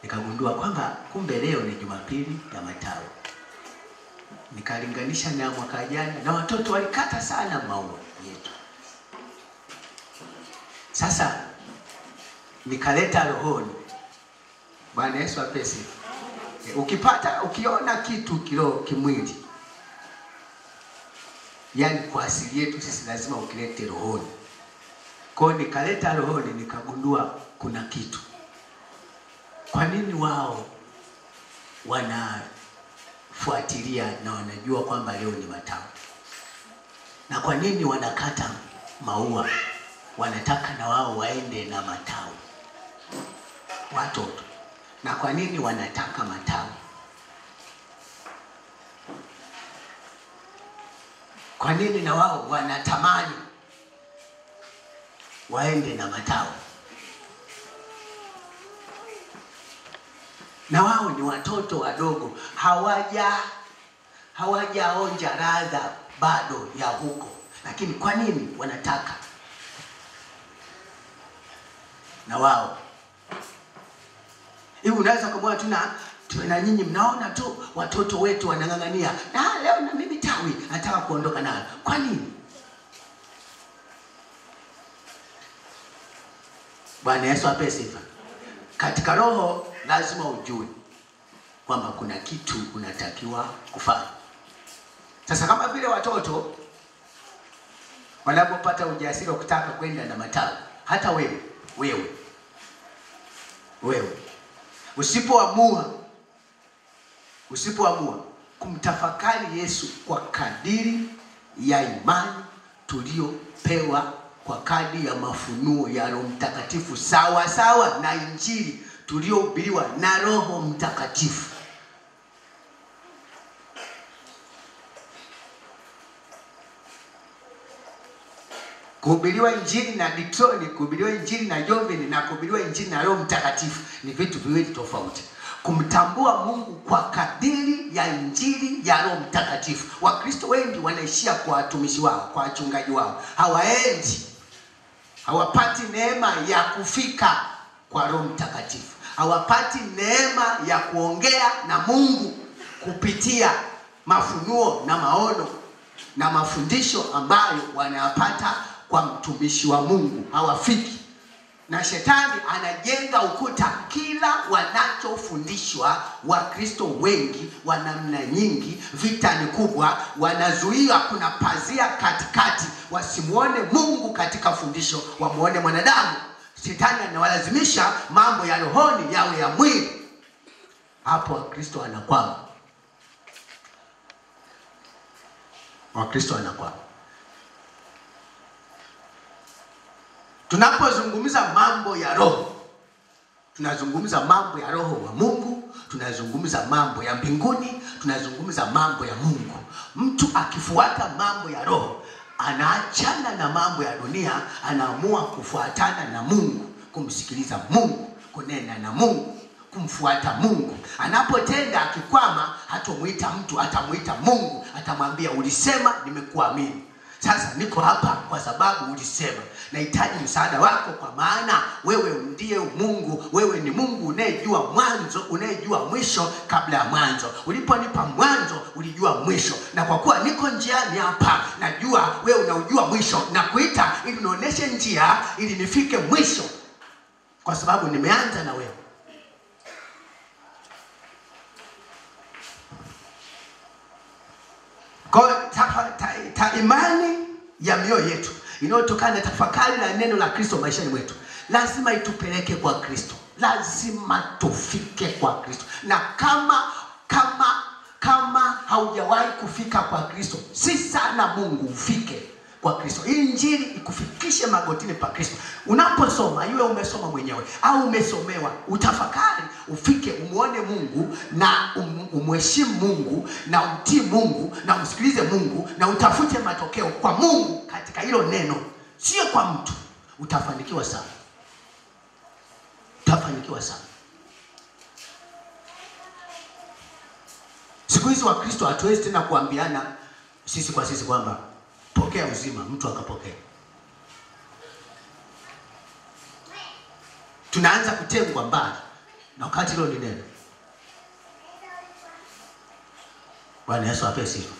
nikagundua kwamba kumbe leo ni Jumapili ya matawi. Nikalinganisha na mwaka jana, na watoto walikata sana maua yetu. Sasa nikaleta rohoni. Bwana Yesu apesi. Ukiona kitu kiroho kimwili, yani kwa asili yetu sisi lazima ukilete rohoni. Kwa hiyo nikaleta rohoni, nikagundua kuna kitu. Kwa nini wao wanafuatilia na wanajua kwamba leo ni matawi? Na kwa nini wanakata maua? Wanataka na wao waende na matawi, watoto. Na kwa nini wanataka matawi? Kwa nini na wao wanatamani waende na matawi? Na wao ni watoto wadogo, hawajaonja ladha bado ya huko. Lakini kwa nini wanataka? Na wao hivi unaweza kumwona na nyinyi mnaona tu watoto wetu wanang'ang'ania, na leo na mimi tawi nataka kuondoka nalo. Kwa nini? Bwana Yesu ape sifa. Katika roho lazima ujue kwamba kuna kitu unatakiwa kufanya. Sasa kama vile watoto wanapopata ujasiri wa kutaka kwenda na matawi, hata wewe usipoamua kumtafakari Yesu kwa kadiri ya imani tuliopewa, kwa kadiri ya mafunuo ya Roho Mtakatifu, sawa na injili tuliohubiriwa na Roho Mtakatifu, kuhubiriwa injili na Ditroni, kuhubiriwa injili na Jovini, na kuhubiriwa injili na Roho Mtakatifu ni vitu viwili tofauti. Kumtambua Mungu kwa kadiri ya injili ya Roho Mtakatifu. Wakristo wengi wanaishia kwa watumishi wao, kwa wachungaji wao. Hawapati neema ya kufika kwa Roho Mtakatifu. Hawapati neema ya kuongea na Mungu kupitia mafunuo na maono na mafundisho ambayo wanayapata kwa mtumishi wa Mungu. Hawafiki. Na shetani anajenga ukuta kila wanachofundishwa. Wakristo wengi wa namna nyingi, vita ni kubwa, wanazuia, kuna pazia katikati, wasimuone Mungu katika fundisho, wamuone mwanadamu. Shetani anawalazimisha mambo ya rohoni yawe ya mwili. Hapo Wakristo wanakwama. Tunapozungumza mambo ya roho, tunazungumza mambo ya roho wa Mungu, tunazungumza mambo ya mbinguni, tunazungumza mambo ya Mungu. Mtu akifuata mambo ya roho, anaachana na mambo ya dunia, anaamua kufuatana na Mungu, kumsikiliza Mungu, kunena na Mungu, kumfuata Mungu. Anapotenda akikwama, hatamuita mtu, atamuita Mungu, atamwambia ulisema nimekuamini. Sasa niko hapa kwa sababu ulisema. Nahitaji msaada wako, kwa maana wewe ndiye Mungu. Wewe ni Mungu unayejua mwanzo, unayejua mwisho kabla ya mwanzo. Uliponipa mwanzo, ulijua mwisho. Na kwa kuwa niko njiani hapa, najua wewe unaujua mwisho. Na kuita ili nionyeshe njia ili nifike mwisho, kwa sababu nimeanza na wewe. Kwa imani ya mioyo yetu inayotokana na tafakari la neno la Kristo maishani mwetu, lazima itupeleke kwa Kristo. Lazima tufike kwa Kristo. Na kama haujawahi kufika kwa Kristo, si sana Mungu ufike kwa Kristo. Hii injili ikufikishe magotini pa Kristo. Unaposoma, iwe umesoma mwenyewe au umesomewa, utafakari, ufike, umuone Mungu na umheshimu Mungu na umtii Mungu na umsikilize Mungu na utafute matokeo kwa Mungu katika hilo neno, sio kwa mtu. Utafanikiwa sana. Siku hizi wa Kristo hatuwezi tena kuambiana sisi kwa sisi kwamba pokea uzima, mtu akapokea. Tunaanza kutengwa mbali. na wakati hilo ni neno. Bwana Yesu apewe sifa.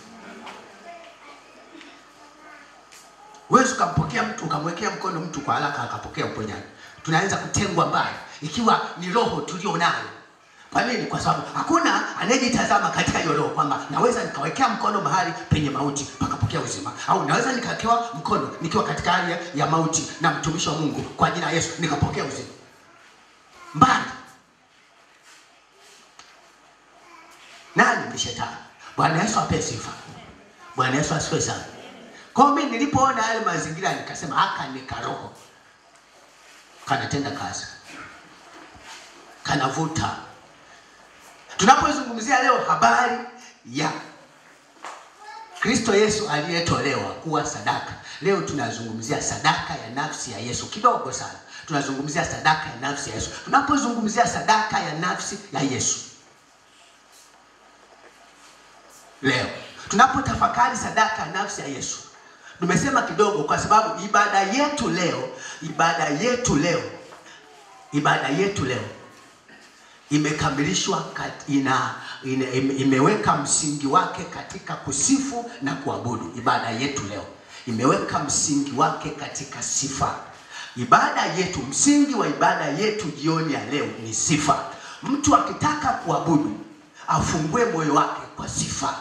Wewe ukampokea mtu, ukamwekea mkono mtu kwa haraka akapokea uponyaji, tunaanza kutengwa mbali ikiwa ni roho tulio nayo. Kwa nini? Kwa sababu hakuna anayejitazama katika hiyo roho kwamba naweza nikawekea mkono mahali penye mauti pakapokea uzima, au naweza nikawekewa mkono nikiwa katika hali ya mauti na mtumishi wa Mungu kwa jina la Yesu nikapokea uzima. Mbali. Nani? Ni shetani. Bwana Yesu apewe sifa. Bwana Yesu asifiwe sana. Kwa mimi nilipoona yale mazingira nikasema haka ni karoho. Kanatenda kazi. Kanavuta. Tunapozungumzia leo habari ya Kristo Yesu aliyetolewa kuwa sadaka. Leo tunazungumzia sadaka ya nafsi ya Yesu kidogo sana. Tunazungumzia sadaka ya nafsi ya Yesu. Tunapozungumzia sadaka ya nafsi ya Yesu, leo tunapotafakari sadaka ya nafsi ya Yesu, nimesema kidogo kwa sababu ibada yetu leo imekamilishwa, imeweka msingi wake katika kusifu na kuabudu. Ibada yetu leo imeweka msingi wake katika sifa. Ibada yetu, msingi wa ibada yetu jioni ya leo ni sifa. Mtu akitaka kuabudu afungue moyo wake kwa sifa.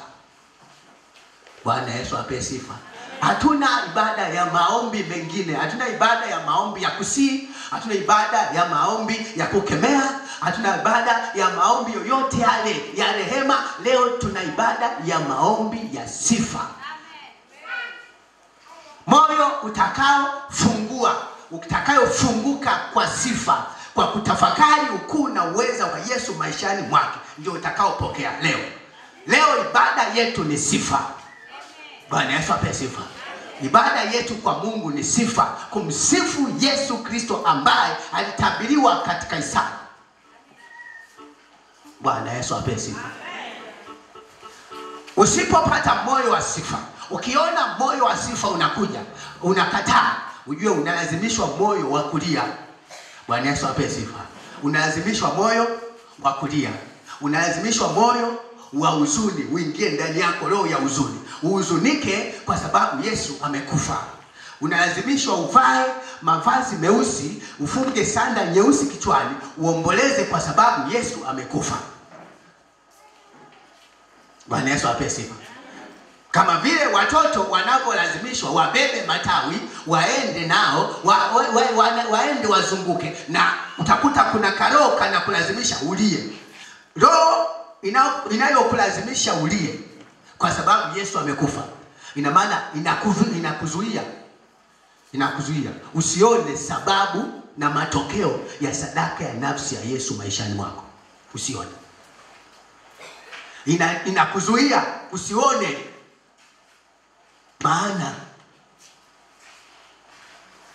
Bwana Yesu apewe sifa. Hatuna ibada ya maombi mengine, hatuna ibada ya maombi ya kusii, hatuna ibada ya maombi ya kukemea, hatuna ibada ya maombi yoyote yale ya rehema. Leo tuna ibada ya maombi ya sifa. Moyo utakayofunguka kwa sifa, kwa kutafakari ukuu na uweza wa Yesu maishani mwake, ndio utakaopokea leo. Leo ibada yetu ni sifa. Bwana Yesu apewe sifa. Ibada yetu kwa Mungu ni sifa, kumsifu Yesu Kristo ambaye alitabiriwa katika Isaya. Bwana Yesu apewe sifa. Usipopata moyo wa sifa, ukiona moyo wa sifa unakuja, unakataa, ujue unalazimishwa moyo wa kulia. Bwana Yesu apewe sifa. Unalazimishwa moyo wa kulia. Unalazimishwa moyo wa huzuni uingie ndani yako, roho ya huzuni. Uhuzunike kwa sababu Yesu amekufa. Unalazimishwa uvae mavazi meusi, ufunge sanda nyeusi kichwani, uomboleze kwa sababu Yesu amekufa. Bwana Yesu apewe sifa. Kama vile watoto wanavyolazimishwa wabebe matawi, waende nao, waende wazunguke, na utakuta kuna karoho kana kulazimisha ulie. Roho inayokulazimisha ulie kwa sababu Yesu amekufa, ina maana inakuzuia usione sababu na matokeo ya sadaka ya nafsi ya Yesu maishani mwako. Usione. Inakuzuia usione maana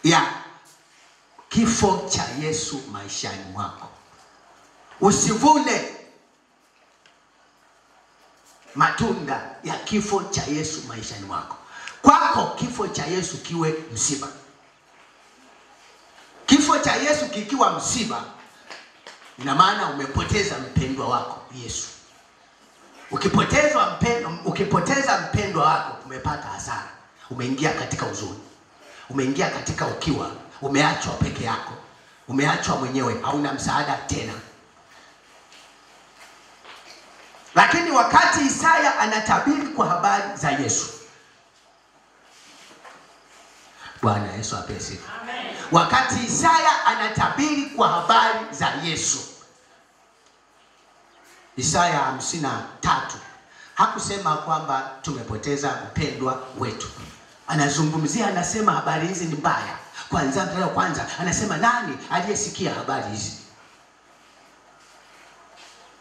ya kifo cha Yesu maishani mwako. Usivune matunda ya kifo cha Yesu maishani mwako. Kwako kifo cha Yesu kiwe msiba. Kifo cha Yesu kikiwa msiba, ina maana umepoteza mpendwa wako Yesu. Ukipoteza mpendwa wako, umepata hasara. Umeingia katika huzuni, umeingia katika ukiwa, umeachwa peke yako, umeachwa mwenyewe, hauna msaada tena. Lakini wakati Isaya anatabiri kwa habari za Yesu, Bwana Yesu apewe sifa. Amen. Wakati Isaya anatabiri kwa habari za Yesu, Isaya 53, hakusema kwamba tumepoteza mpendwa wetu. Anazungumzia, anasema habari hizi ni mbaya. Kwanza anasema nani aliyesikia habari hizi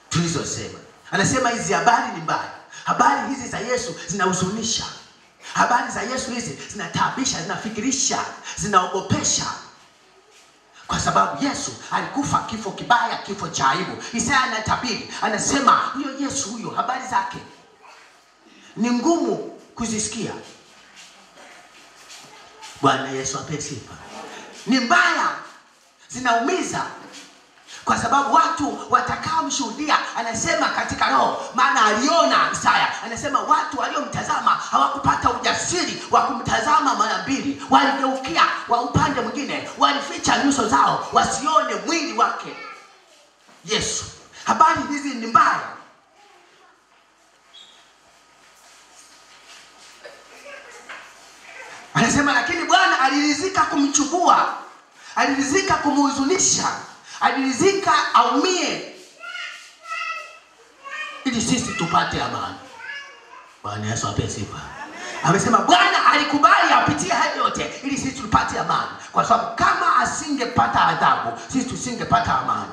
tulizosema? Anasema hizi habari ni mbaya. Habari hizi za Yesu zinahuzunisha. Habari za Yesu hizi zinataabisha, zinafikirisha, zinaogopesha. Kwa sababu Yesu alikufa kifo kibaya, kifo cha aibu. Isaya anatabiri, anasema huyo Yesu huyo, habari zake ni ngumu kuzisikia. Bwana Yesu apewe sifa. Ni mbaya, zinaumiza. Kwa sababu watu watakaomshuhudia, anasema katika roho, maana aliona Isaya, anasema watu waliomtazama hawakupata ujasiri wa kumtazama mara mbili, waligeukia wa upande mwingine, walificha nyuso zao wasione mwili wake Yesu. Habari hizi ni mbaya. Anasema lakini Bwana aliridhika kumchukua, aliridhika kumhuzunisha, aliridhika aumie ili sisi tupate amani. Bwana Yesu apewe sifa. Amesema Bwana alikubali apitie hayo yote ili sisi tupate amani, kwa sababu kama asingepata adhabu sisi tusingepata amani.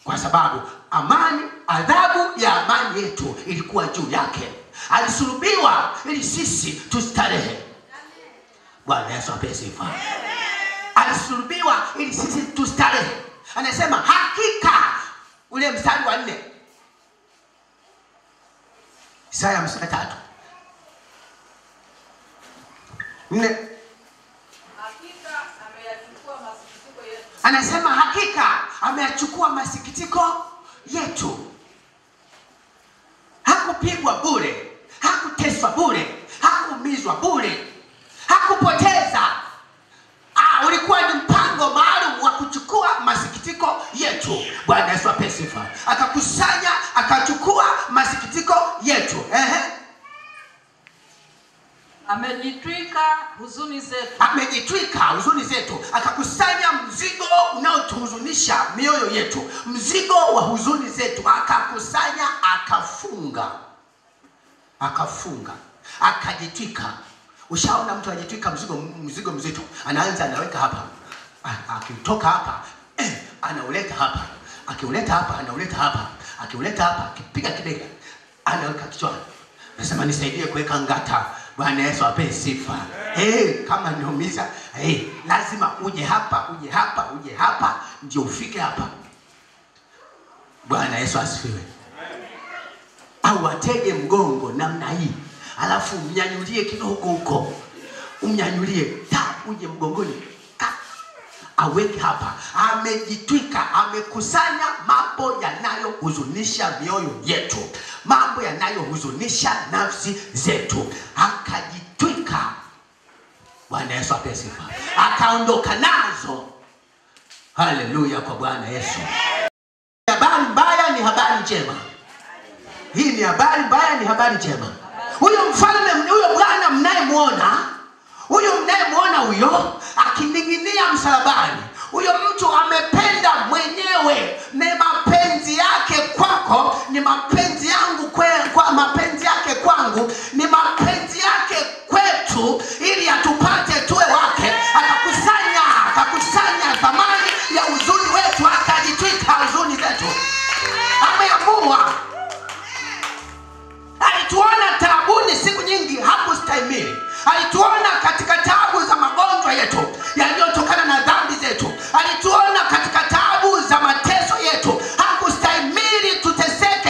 Kwa sababu amani, adhabu ya amani yetu ilikuwa juu yake. Alisulubiwa ili sisi tustarehe. Bwana Yesu apewe sifa. Alisulubiwa ili sisi tustarehe. Anasema hakika, ule mstari wa 4, Isaya 53:4, anasema hakika ameyachukua masikitiko yetu. Hakupigwa bure, hakuteswa bure, hakuumizwa bure, hakupoteza. Ulikuwa ni mpango maalum wa kuchukua masikitiko yetu. Bwana Yesu apewe sifa. Akakusanya, akachukua masikitiko yetu. Amejitwika huzuni zetu. Amejitwika huzuni zetu. Akakusanya mzigo unaotuhuzunisha mioyo yetu, mzigo wa huzuni zetu akakusanya, akafunga. Akafunga, akajitwika. Ushaona mtu ajitwika mzigo mzito, anaanza anaweka hapa, akitoka hapa anauleta hapa, akiuleta hapa anauleta hapa, akiuleta hapa, akipiga kidega anaweka kichwani. Nasema nisaidie kuweka ngata. Bwana Yesu apewe sifa. Kama niumiza, lazima uje hapa, uje hapa, uje hapa ndio ufike hapa. Bwana Yesu asifiwe. Au watege mgongo namna hii, alafu mnyanyulie kidogo huko, umnyanyulie uje mgongoni, aweke hapa. Amejitwika, amekusanya mambo yanayohuzunisha mioyo yetu, mambo yanayohuzunisha nafsi zetu, akajitwika. Bwana Yesu apewe sifa. Akaondoka nazo. Haleluya kwa Bwana Yesu. Habari mbaya ni habari njema. Hii ni habari mbaya, ni habari njema. Huyo mfalme, huyo Bwana mnayemuona, huyo akining'inia msalabani, huyo mtu amependa mwenyewe. Ni mapenzi yake kwako, ni mapenzi yangu kwa mapenzi yake kwangu, ni mapenzi yake kwetu, ili atupate tuwe wake. Akakusanya thamani ya huzuni wetu, akajitwika huzuni zetu. Ameamua. Alituona taabuni siku nyingi, hakustahimili. Alituona katika taabu za magonjwa yetu yaliyotokana na dhambi zetu. Alituona katika taabu za mateso yetu. Hakustahimili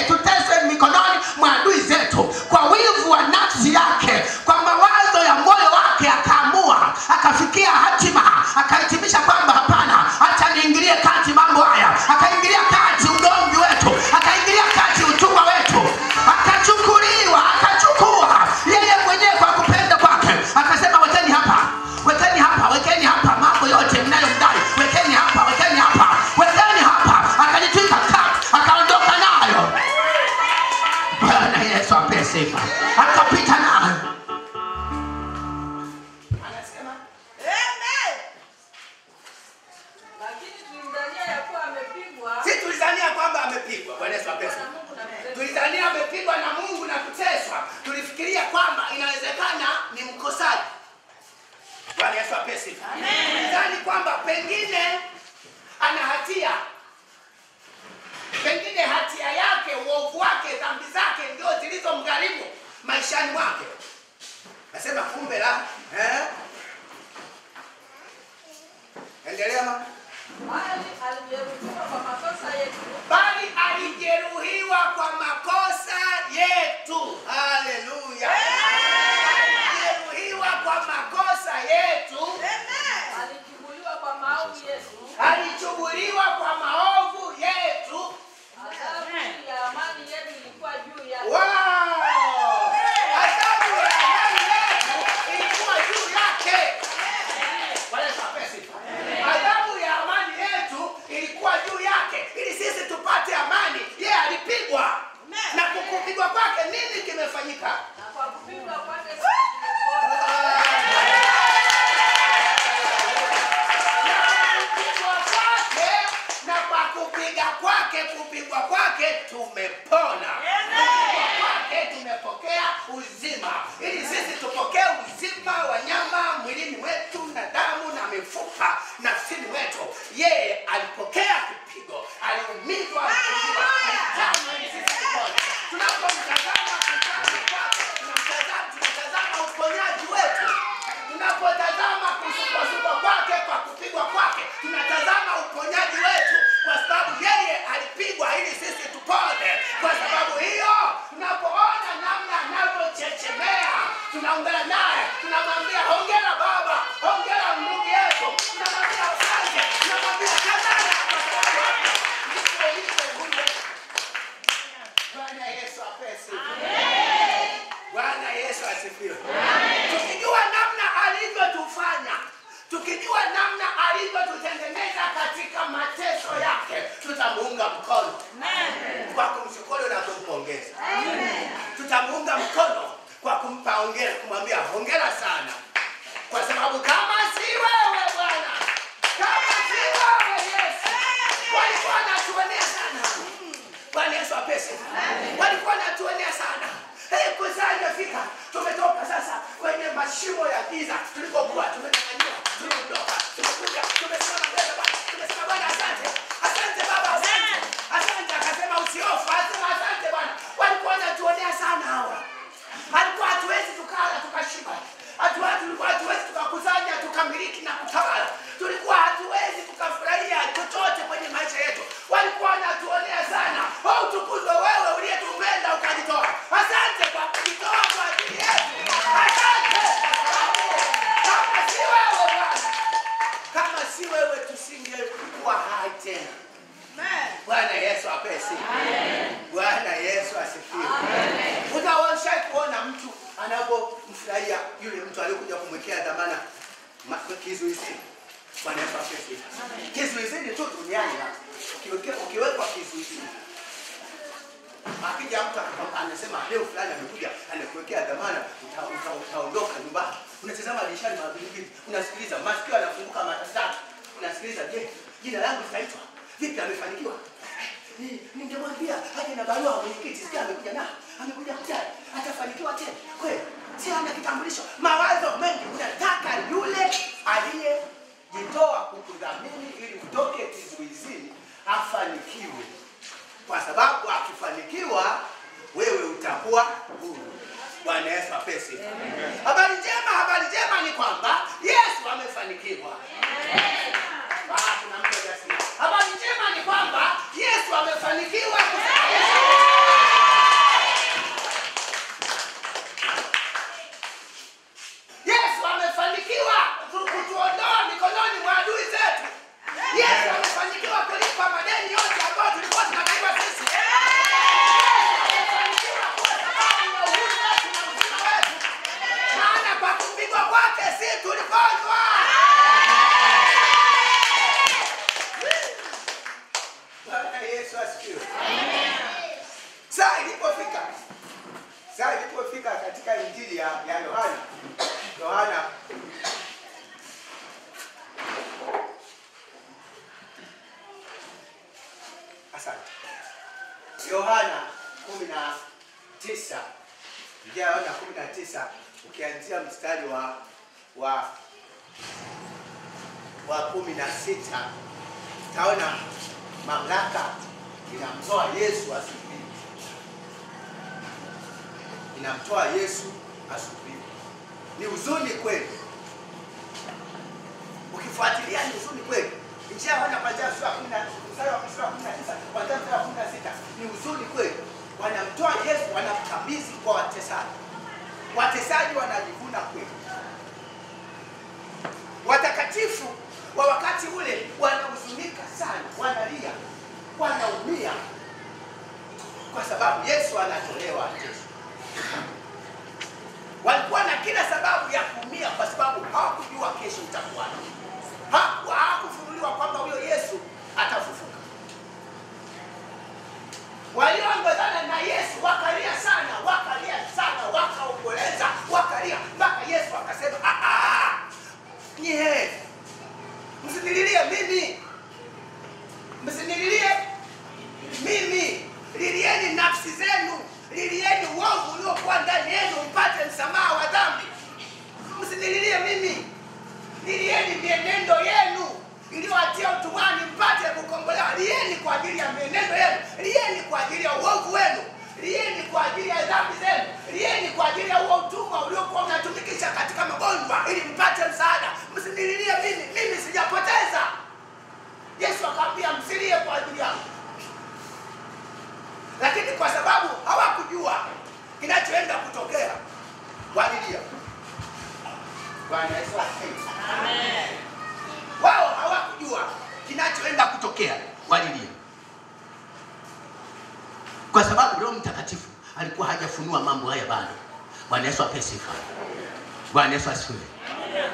tuteswe mikononi mwa adui zetu. Kwa wivu wa nafsi yake, kwa mawazo ya moyo wake, akaamua, akafikia hatima, akahitimisha kwamba hapana, acha niingilie kati mambo haya. Akaingilia kati ugomvi wetu, akaingilia kati utumwa wetu, akachukua yeye mwenyewe kwa kupenda kwake. Akasema wekeni hapa, wekeni hapa, wekeni hapa mambo yote mnayomdai, wekeni hapa, wekeni hapa, wekeni hapa. Akajitwika, akaondoka nayo. Bwana Yesu apewe sifa. Akapita nayo. Anasema amen. Lakini tulidhania yakuwa amepigwa. Sisi tulidhania kwamba amepigwa. Bwana Yesu apewe sifa. Tulidhania amepigwa na Mungu na kuteswa. Tulifikiria kwamba inawezekana ni mkosaji. Bwana Yesu apewe sifa. Tulidhani kwamba pengine ana hatia. Pengine hatia yake, uovu wake, dhambi zake ndio zilizomgharimu maishani mwake. Nasema kumbe la. Endelea mama. Bali alijeruhiwa kwa makosa yetu. Bali alijeruhiwa kwa makosa yetu. Haleluya. Alijeruhiwa kwa makosa yetu. Alichubuliwa kwa maovu yetu. Alichubuliwa kwa maovu kwake, kupigwa kwake tumepona. Kupigwa kwake tumepokea uzima. Ili sisi tupokee uzima wa nyama mwilini mwetu na damu na mifupa nafsini mwetu. Yeye alipokea kipigo, aliumizwa, ili sisi tupone. Tunapomtazama tunatazama uponyaji wetu. Tunapotazama kusukwa kwake kwa kupigwa kwake, tunatazama uponyaji wetu, kwa sababu yeye alipigwa ili sisi tupone. Kwa sababu hiyo, tunapoona namna anavyochechemea, tunaungana naye, tunamwambia hongera baba, hongera ndugu yetu, tunamwambia asante, tunamwambia kadhalika, kwa sababu Bwana Yesu asifiwe. Amen. Bwana Yesu asifiwe. Tukijua namna alivyotufanya, tukijua namna alivyotutengeneza katika mateso yake, tutamuunga mkono. Amen. Kwa kumshukuru na kumpongeza. Amen. Tutamuunga mkono kwa kumpa hongera, kumwambia hongera sana. Kwa sababu kama si wewe Bwana, kama si wewe Yesu, walikuwa wanatuonea sana. Bwana Yesu asifiwe. Walikuwa wanatuonea sana. Kusanya fika, tumetoka sasa kwenye mashimo ya giza tulikokuwa tumetanganywa, tumeondoka, tumekuja, tumesimama mbele Bwana, tumesema Bwana asante, asante Baba, asante, asante. Akasema usiofu, asema asante Bwana. Walikuwa wanatuonea sana hawa, alikuwa hatuwezi tukala tukashiba, tulikuwa hatuwezi tukakusanya tukamiliki na kutawala, tulikuwa hatuwezi tukafurahia chochote kwenye maisha yetu. Walikuwa wanatuonea sana. Utukuzwe wewe uliyetupenda ukajitoa. Asante kwa kujitoa kwa ajili yetu. Asante. Kama si wewe Bwana, kama si wewe tusingekuwa hai tena. Bwana Yesu asifiwe. Bwana Yesu asifiwe. Utaosha kuona mtu anapomfurahia yule mtu aliyekuja kumwekea dhamana kizuizini. Bwana Yesu asifiwe. Kizuizini tu duniani hapa. Ukiwekwa kizuizini, akija mtu anasema leo fulani amekuja anakuwekea dhamana, utaondoka nyumbani. Unatazama dirishani mara mbili, unasikiliza, masikio yanafunguka mara tatu. Unasikiliza, je, jina langu litaitwa? Vipi amefanikiwa? Ningemwambia aje na barua ya mwenyekiti, sikia amekuja na amekuja kujali, atafanikiwa tena. Kweli, si ana kitambulisho. Mawazo mengi, unataka yule aliyejitoa kukudhamini ili utoke kizuizini afanikiwe. Kwa sababu akifanikiwa wewe utakuwa huru. Bwana Yesu asifiwe. Habari njema ni kwamba Yesu amefanikiwa. Kuna mtu anasema habari njema ni kwamba Yesu amefanikiwa. Yesu amefanikiwa kutuondoa mikononi mwa adui zetu. Yesu amefanikiwa kulipa madeni yote ambayo tulikuwa tunadaiwa sisi. Maana kwa kupigwa kwake sisi tuliponywa. Bwana Yesu asifiwe. Saa ilipofika katika Injili ya Yohana asante. Yohana 19. Yohana 19 ukianzia mstari wa 16 utaona mamlaka inamtoa Yesu asubiri. Inamtoa Yesu asubiri. Ni huzuni kweli. Ukifuatilia ni huzuni kweli. Njia wana kuanzia sura 10 mstari wa 19 kuanzia sura 16 ni huzuni kweli. Wanamtoa Yesu, wanamkabidhi kwa watesaji. Watesaji wanajivuna kweli. Watakatifu wa wakati ule wanahuzunika sana, wanalia, wanaumia kwa sababu Yesu anatolewa Yesu. Walikuwa na kila sababu ya kuumia kwa sababu hawakujua kesho itakuwa. Hawakufunuliwa kwamba huyo Yesu atafufuka. Walioongozana na Yesu wakalia sana, wakaomboleza, wakalia mpaka Yesu akasema msinililie mimi. Msinililie kwa ajili ya uovu wenu, lieni kwa ajili ya dhambi zenu, lieni kwa ajili ya huo utumwa uliokuwa unatumikisha katika magonjwa ili mpate msaada. Msinililie mimi sijapoteza. Yesu akamwambia msilie kwa ajili yangu. Lakini kwa sababu hawakujua kinachoenda kutokea, walilia. Bwana Yesu asifiwe. Amen. Wao hawakujua kinachoenda kutokea, walilia. Kwa sababu Roho Mtakatifu alikuwa hajafunua mambo haya bado. Bwana Yesu apewe sifa. Bwana Yesu asifiwe.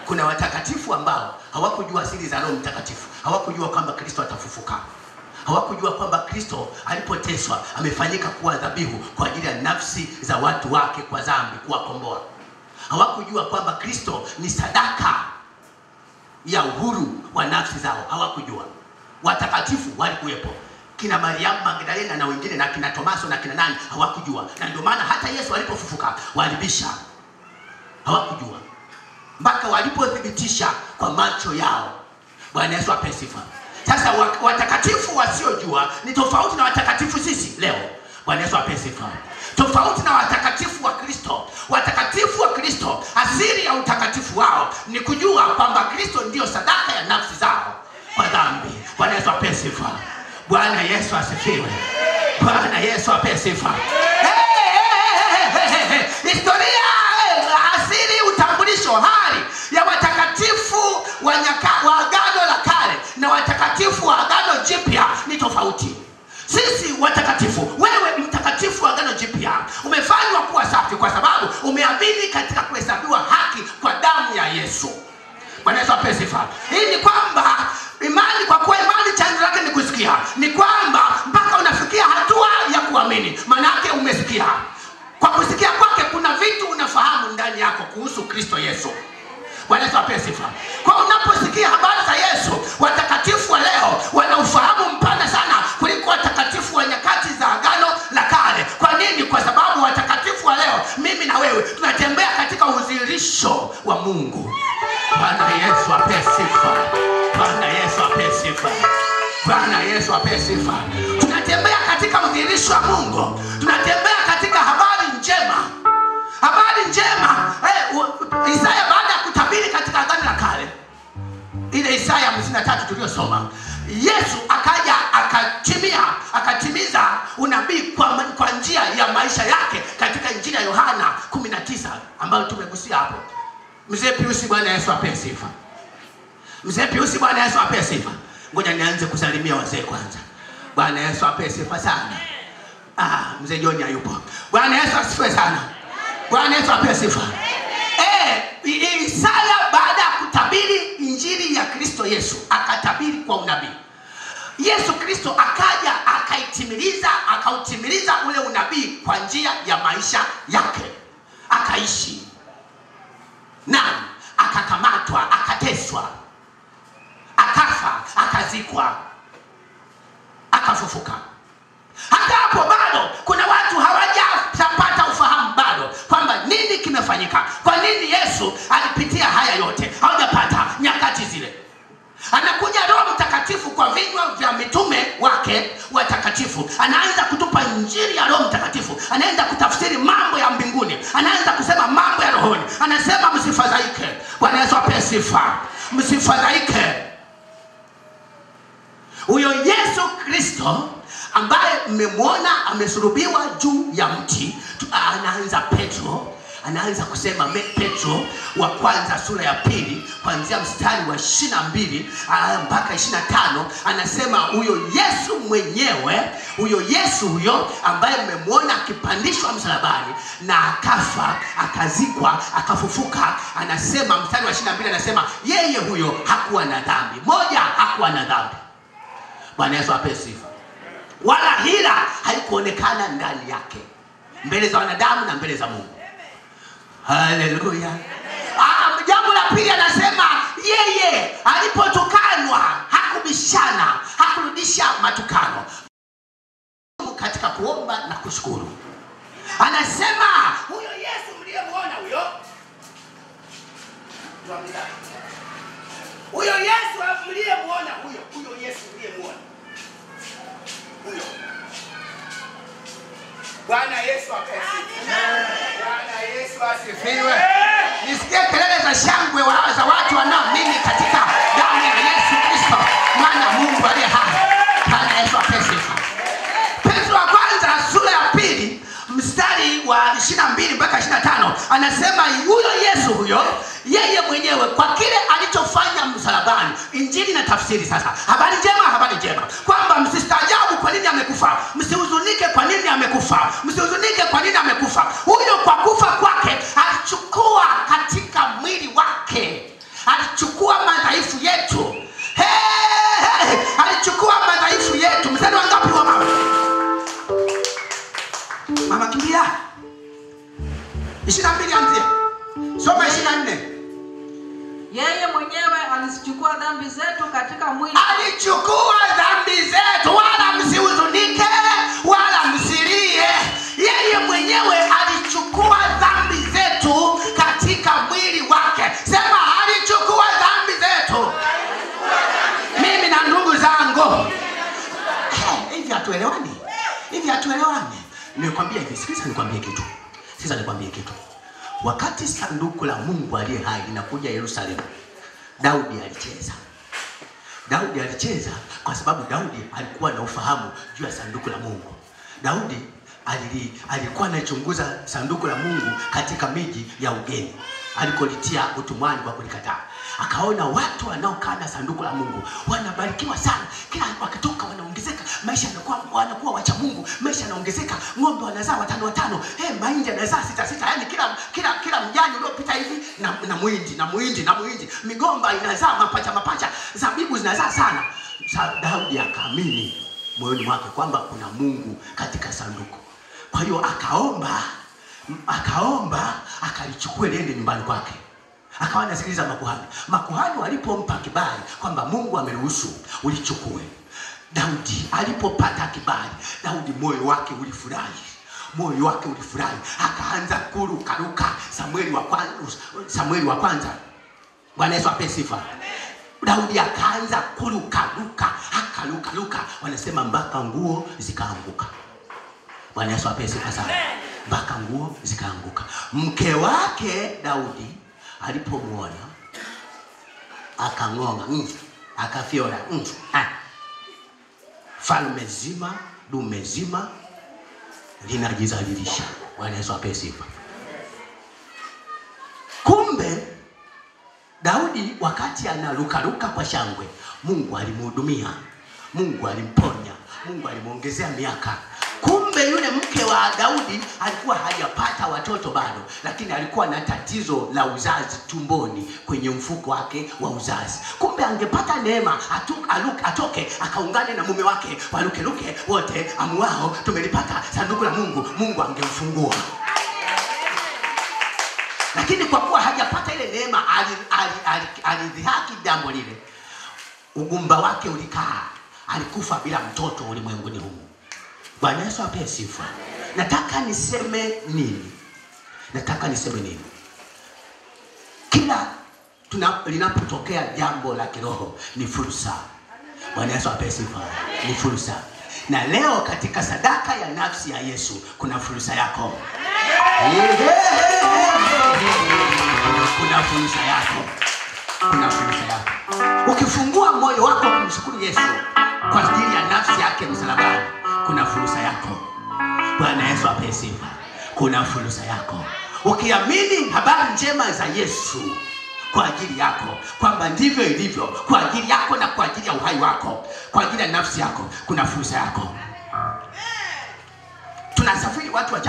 Kuna watakatifu ambao hawakujua siri za Roho Mtakatifu. Hawakujua kwamba Kristo atafufuka. Hawakujua kwamba Kristo alipoteswa amefanyika kuwa dhabihu kwa ajili ya nafsi za watu wake kwa dhambi, kuwakomboa. Hawakujua kwamba Kristo ni sadaka ya uhuru wa nafsi zao. Hawakujua. Watakatifu walikuwepo, kina Mariamu Magdalena na wengine, na kina Tomaso na kina nani, hawakujua. Na ndio maana hata Yesu alipofufuka walibisha. Hawakujua mpaka walipothibitisha kwa macho yao. Bwana Yesu apewe sifa. Sasa watakatifu wasiojua ni tofauti na watakatifu sisi leo. Bwana Yesu apewe sifa. Tofauti na watakatifu wa Kristo. Watakatifu wa Kristo, asili ya utakatifu wao ni kujua kwamba Kristo ndio sadaka ya nafsi zao kwa dhambi. Bwana Yesu apewe sifa. Bwana Yesu asifiwe. Bwana Yesu apewe sifa. Historia, asili, utambulisho, hali ya watakatifu wa Agano la Kale na watakatifu wa Agano Jipya ni tofauti. Sisi watakatifu, wewe mtakatifu wa Agano Jipya, umefanywa kuwa safi kwa sababu umeamini katika kuhesabiwa haki kwa damu ya Yesu. Bwana Yesu apewe sifa. Hii ni kwamba imani, kwa kuwa imani chanzo lake ni kusikia, ni kwamba mpaka unafikia hatua ya kuamini, maana yake umesikia. Kwa kusikia kwake kuna vitu unafahamu ndani yako kuhusu Kristo Yesu. Bwana Yesu apewe sifa. Kwa unaposikia habari za Yesu, watakatifu wa leo wana ufahamu mpana sana kuliko watakatifu wa nyakati za Agano la Kale. Kwa nini? Kwa sababu watakatifu wa leo, mimi na wewe, tunatembea katika udhihirisho wa Mungu. Bwana Yesu apewe sifa. Bwana Yesu apewe sifa. Bwana Yesu apewe sifa. Tunatembea katika udhihirisho wa Mungu. Tunatembea katika habari njema. Habari njema. Isaya baada ya kutabiri katika Agano la Kale, ile Isaya 53 tuliyosoma, Yesu akaja akatimiza unabii kwa njia ya maisha yake katika Injili ya Yohana 19 ambayo tumegusia hapo. Mzee Piusi, Bwana Yesu apewe sifa. Mzee Piusi, Bwana Yesu apewe sifa. Ngoja nianze kusalimia wazee kwanza. Bwana Yesu apewe sifa sana. Mzee John hayupo. Bwana Yesu asifiwe sana. Bwana Yesu apewe sifa. Isaya baada ya kutabiri Injili ya Kristo Yesu, akatabiri kwa unabii. Yesu Kristo akaja akautimiliza ule unabii kwa njia ya maisha yake. Akaishi. Na akakamatwa, akateswa, akafa, akazikwa, akafufuka. Hata hapo bado kuna watu hawajapata ufahamu bado kwamba nini kimefanyika. Kwa nini Yesu alipitia haya yote? Hawajapata nyakati zile. Anakuja Roho Mtakatifu kwa vinywa vya mitume wake watakatifu. Anaanza kutupa Injili ya Roho Mtakatifu. Anaanza kutafsiri mambo ya mbinguni. Anaanza kusema mambo ya rohoni. Anasema msifadhaike. Bwana Yesu apewe sifa. Msifadhaike. Huyo Yesu Kristo ambaye mmemwona amesulubiwa juu ya mti, anaanza kusema Petro wa kwanza sura ya 2 kuanzia mstari wa 22 mpaka 25, anasema huyo Yesu mwenyewe, huyo Yesu huyo ambaye mmemwona akipandishwa msalabani na akafa, akazikwa, akafufuka, anasema mstari wa 22, anasema yeye huyo hakuwa na dhambi. Moja, hakuwa na dhambi. Bwana Yesu apewe sifa. Wala hila haikuonekana ndani yake, mbele za wanadamu na mbele za Mungu. Haleluya. Jambo la pili, anasema yeye alipotukanwa hakubishana, hakurudisha matukano katika kuomba na kushukuru. Anasema huyo Yesu mliyemwona huyo Yesu mliyemwona huyo Yesu mliyemwona huyo Bwana Yesu asifiwe. Bwana Yesu asifiwe. Nisikie kelele za shangwe za watu wanaoamini katika damu ya Yesu Kristo, mwana Mungu aliye hai. Bwana Yesu asifiwe. Petro wa kwanza sura ya 2 mstari wa 22 mpaka 25 anasema huyo Yesu huyo yeye mwenyewe kwa kile alichofanya msalabani. Injili na tafsiri sasa. Habari njema kwamba msistaajabu kwa nini amekufa, msihuzunike kwa nini amekufa, msihuzunike kwa nini amekufa. Huyo kwa kufa kwake alichukua katika mwili wake, alichukua madhaifu yetu. Alichukua madhaifu yetu. Mstari wa ngapi wa mama? Mama kimbia. 22 anzia. Soma 24. Yeye mwenyewe alizichukua dhambi zetu katika mwili. Alichukua dhambi zetu, wala msihuzunike wala msilie. Yeye mwenyewe alichukua dhambi zetu katika mwili wake. Sema alichukua dhambi zetu. Mimi na ndugu zangu. Hivi hatuelewani? Nikwambia hivi, sikiliza nikwambie kitu. Wakati sanduku la Mungu aliye hai linakuja Yerusalemu, Daudi alicheza kwa sababu Daudi alikuwa na ufahamu juu ya sanduku la Mungu. Daudi alikuwa anachunguza sanduku la Mungu katika miji ya ugeni alikolitia utumwani kwa kulikataa. Akaona watu wanaokaa na sanduku la Mungu wanabarikiwa sana, kila wakitoka wanaongezeka, maisha wanakuwa wacha Mungu, maisha yanaongezeka, ng'ombe wanazaa 5, mahindi yanazaa 6, yani kila mjani uliopita hivi na muhindi, migomba inazaa mapacha, zabibu zinazaa sana. Daudi akaamini moyoni mwake kwamba kuna Mungu katika sanduku. Kwa hiyo akaomba akalichukue liende nyumbani kwake. Akawa anasikiliza makuhani walipompa kibali kwamba Mungu ameruhusu ulichukue. Daudi alipopata kibali, Daudi moyo wake ulifurahi, akaanza kuruka. Samueli wa kwanza. Bwana Yesu ape sifa. Daudi akaanza kuruka, akaruka, wanasema mpaka nguo zikaanguka. Bwana Yesu ape sifa sana. Mpaka nguo zikaanguka. Mke wake Daudi alipomwona akang'onga, akafiora, falme zima, dume zima linajizalilisha. Bwana Yesu ape sifa. Kumbe Daudi wakati anaruka kwa shangwe, Mungu alimhudumia, Mungu alimponya, Mungu alimuongezea miaka. Kumbe yule mke wa Daudi alikuwa hajapata watoto bado, lakini alikuwa na tatizo la uzazi tumboni kwenye mfuko wake wa uzazi. Kumbe angepata neema atoke akaungane na mume wake, waluke wote, amuao tumelipata sanduku la Mungu, Mungu angemfungua. Lakini kwa kuwa hajapata ile neema, alidhihaki jambo lile. Ugumba wake ulikaa, alikufa bila mtoto ulimwenguni humu. Bwana Yesu ape sifa. Nataka niseme nini? Kila linapotokea jambo la kiroho ni fursa. Bwana Yesu ape sifa. Ni fursa. Na leo katika sadaka ya nafsi ya Yesu kuna fursa yako. Kuna fursa yako. Ukifungua moyo wako kumshukuru Yesu kwa ajili ya nafsi yake msalabani, kuna fursa yako. Bwana Yesu ape sifa. Kuna fursa yako. Ukiamini habari njema za Yesu kwa ajili yako, kwamba ndivyo ilivyo kwa ajili yako na kwa ajili ya uhai wako, kwa ajili ya nafsi yako, kuna fursa yako. Tunasafiri watu wa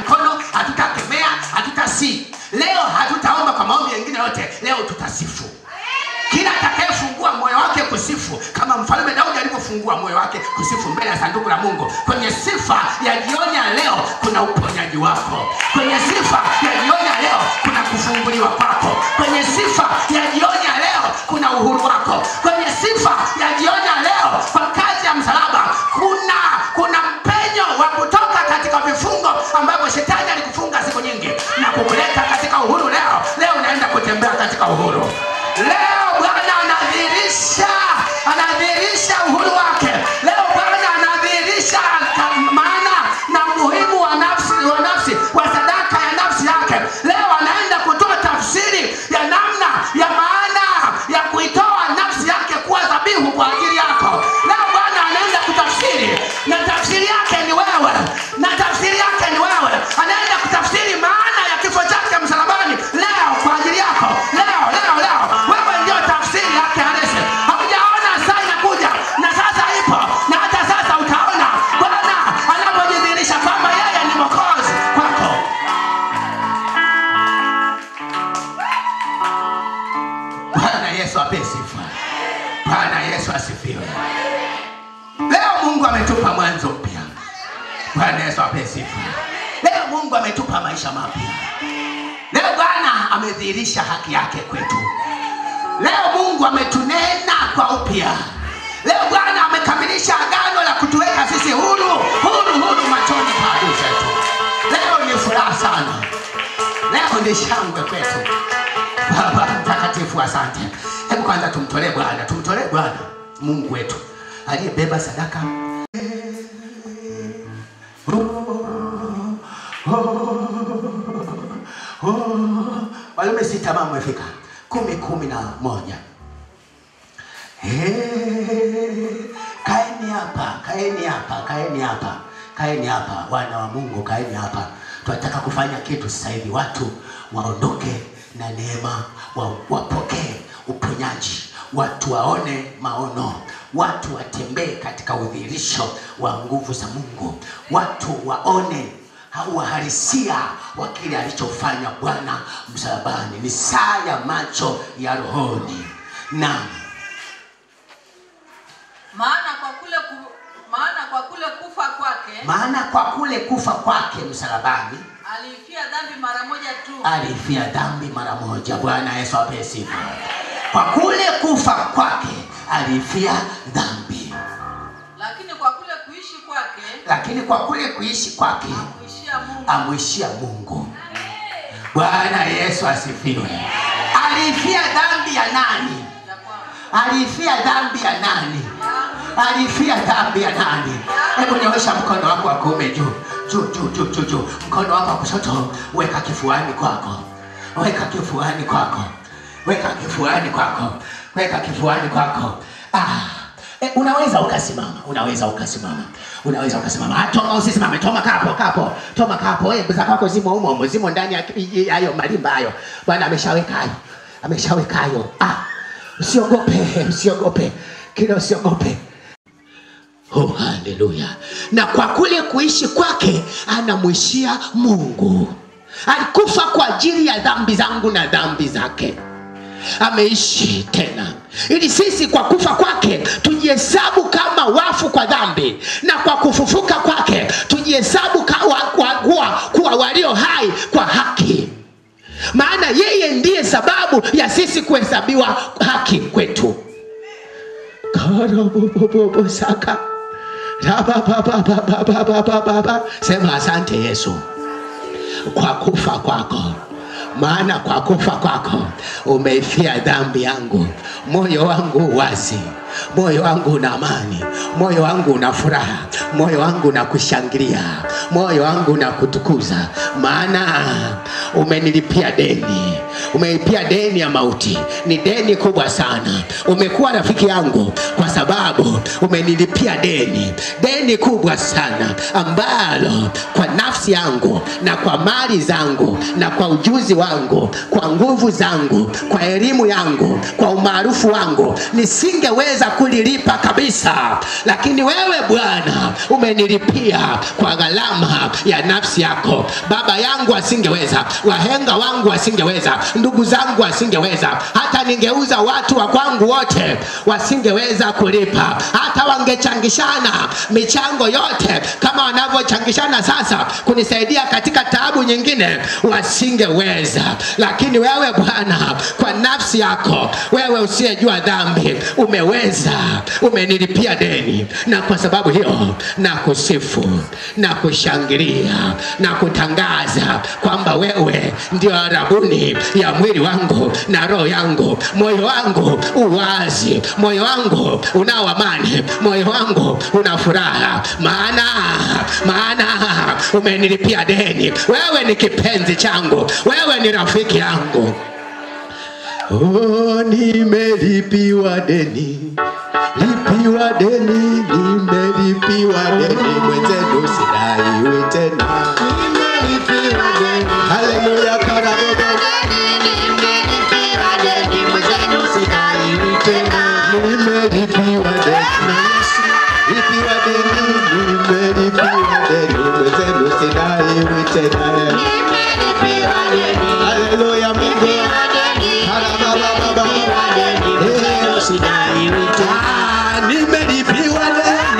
mkono, hatutakemea, hatutasi. Leo hatutaomba kwa maombi mengine yote, leo tutasifu. Kila atakayefungua moyo wake kusifu, kama mfalme Daudi alivyofungua moyo wake kusifu mbele ya sanduku la Mungu, kwenye sifa ya jioni ya leo kuna uponyaji wako. Kwenye sifa ya jioni ya leo kuna kufunguliwa kwako. Kwenye sifa ya jioni ya leo kuna uhuru wako. Kwenye sifa ya jioni ya leo kwa kazi ya msalaba kuna mpenyo wa kutoka katika vifungo ambavyo shetani alikufunga siku nyingi na kukuleta katika uhuru. Leo unaenda kutembea katika uhuru. Leo Bwana anadhihirisha uhuru wake. Leo Bwana anadhihirisha maana na umuhimu wa Bwana Yesu apewe sifa. Leo Mungu ametupa maisha mapya. Leo Bwana amedhihirisha haki yake kwetu. Leo Mungu ametunena kwa upya. Leo Bwana amekamilisha agano la kutuweka sisi huru machoni pa adui zetu. Leo ni furaha sana. Leo ni shangwe kwetu. Baba mtakatifu, asante. Hebu kwanza tumtolee Bwana Mungu wetu aliyebeba sadaka. Walume 6 mama wamefika 11. Kaeni hapa wana wa Mungu, kaeni hapa. Tunataka kufanya kitu sasa hivi. Watu waondoke na neema, wapokee uponyaji, watu waone maono, watu watembee katika udhihirisho wa nguvu za Mungu, watu waone uhalisia wa kile alichofanya Bwana msalabani. Ni saa ya macho ya rohoni. Na maana kwa kule kufa kwake msalabani alifia dhambi mara moja. Bwana Yesu apewe sifa. Kwa kule kufa kwake alifia dhambi. Lakini kwa kule kuishi kwake amwishia Mungu. Bwana Yesu asifiwe. Alifia dhambi ya nani? Alifia dhambi ya nani? Hebu nyosha mkono wako wa kuume juu. Mkono wako wa kushoto weka kifuani kwako. Weka kifuani kwako. Unaweza ukasimama. Toma usisimame. Toma kapo. Buza kwako zimo ndani ya hayo malimba hayo. Bwana ameshaweka hayo. Usiogope. Kila usiogope. Oh, haleluya. Na kwa kule kuishi kwake anamwishia Mungu. Alikufa kwa ajili ya dhambi zangu na dhambi zake. Ameishi tena ili sisi kwa kufa kwake tujihesabu kama wafu kwa dhambi, na kwa kufufuka kwake tujihesabu kuwa walio hai kwa haki. Maana yeye ndiye sababu ya sisi kuhesabiwa haki kwetu. Saka. Sema asante Yesu kwa kufa kwako. Maana kwa kufa kwako umeifia dhambi yangu. Moyo wangu wazi, moyo wangu una amani, moyo wangu una furaha, moyo wangu unakushangilia, moyo wangu unakutukuza. Maana umenilipia deni. Umeipia deni ya mauti. Ni deni kubwa sana. Umekuwa rafiki yangu kwa sababu umenilipia deni kubwa sana, ambalo kwa nafsi yangu na kwa mali zangu na kwa ujuzi wangu, kwa nguvu zangu, kwa elimu yangu, kwa umaarufu wangu nisingeweza kulilipa kabisa. Lakini wewe Bwana umenilipia kwa gharama ya nafsi yako. Baba yangu asingeweza, wahenga wangu wasingeweza, ndugu zangu wasingeweza, hata ningeuza watu wa kwangu wote wasingeweza kulipa. Hata wangechangishana michango yote kama wanavyochangishana sasa kunisaidia katika taabu nyingine, wasingeweza. Lakini wewe Bwana kwa nafsi yako, wewe usiyejua dhambi, umeweza, umenilipia deni. Na kwa sababu hiyo nakusifu, nakushangilia, na kutangaza kwamba wewe ndio arabuni ya mwili wangu na roho yangu. Moyo wangu uwazi, moyo wangu una amani, moyo wangu una furaha. Maana umenilipia deni. Wewe ni kipenzi changu, wewe ni rafiki yangu. Oh, nimelipiwa deni. Nimelipiwa deni. Mwenzenu sidaiwi tena. Nimelipiwa deni. Haleluya, karabobo. Nimelipiwa deni. Mwenzenu sidaiwi tena. Nimelipiwa deni. Nimelipiwa deni. Mwenzenu sidaiwi tena. Nimelipiwa deni. Haleluya, Mungu. Nimelipiwa deni.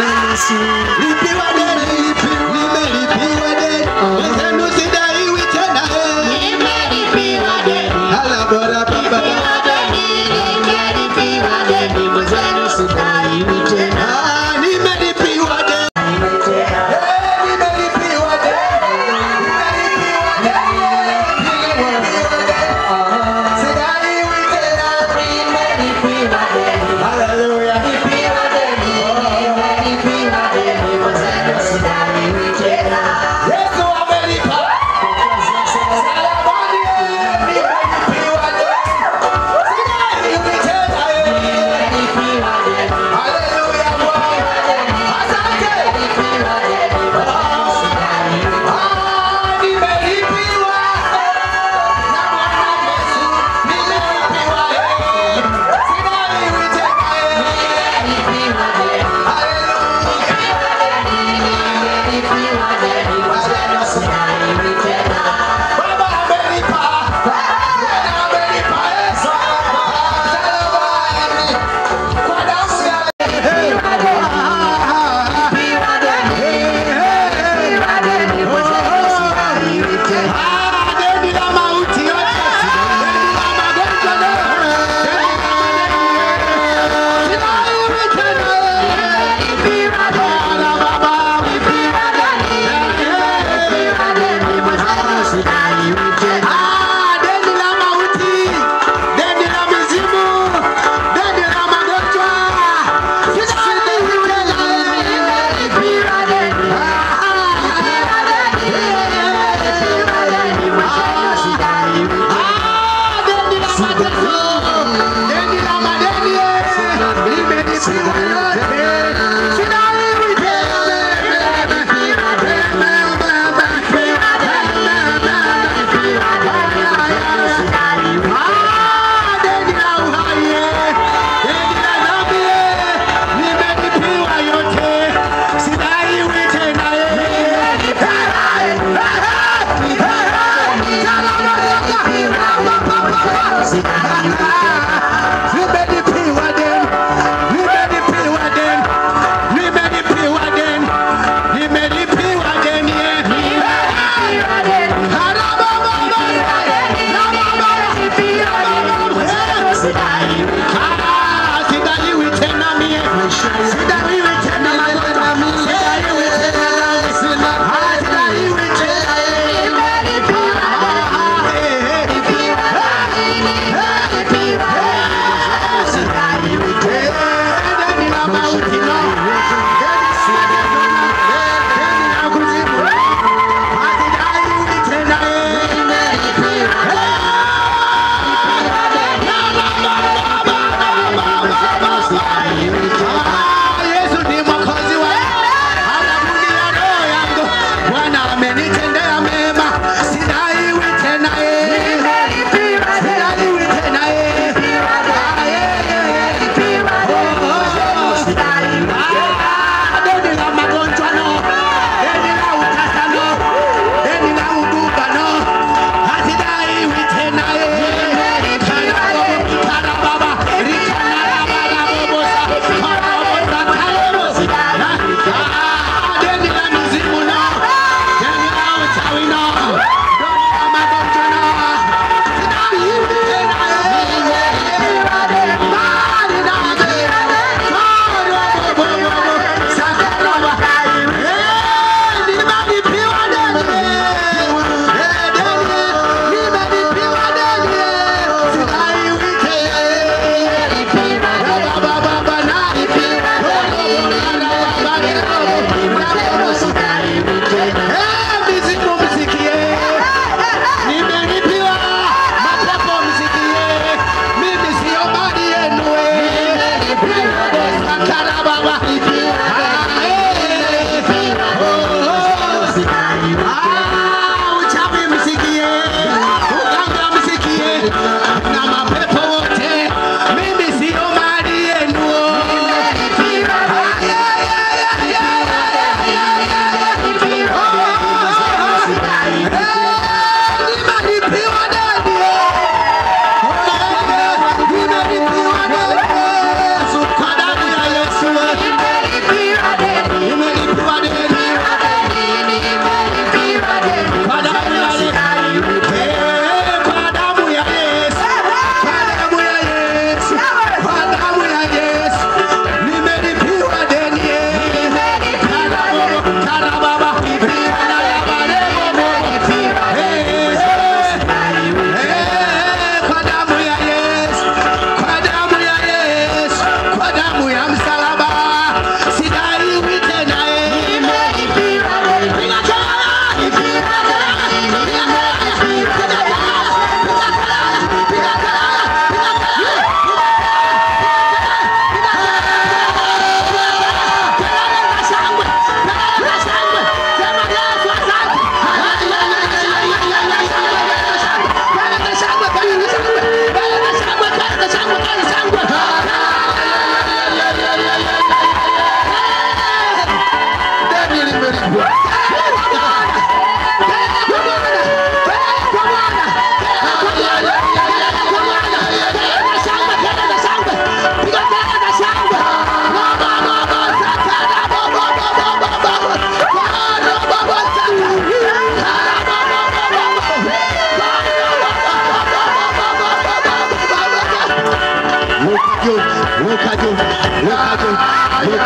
Yesu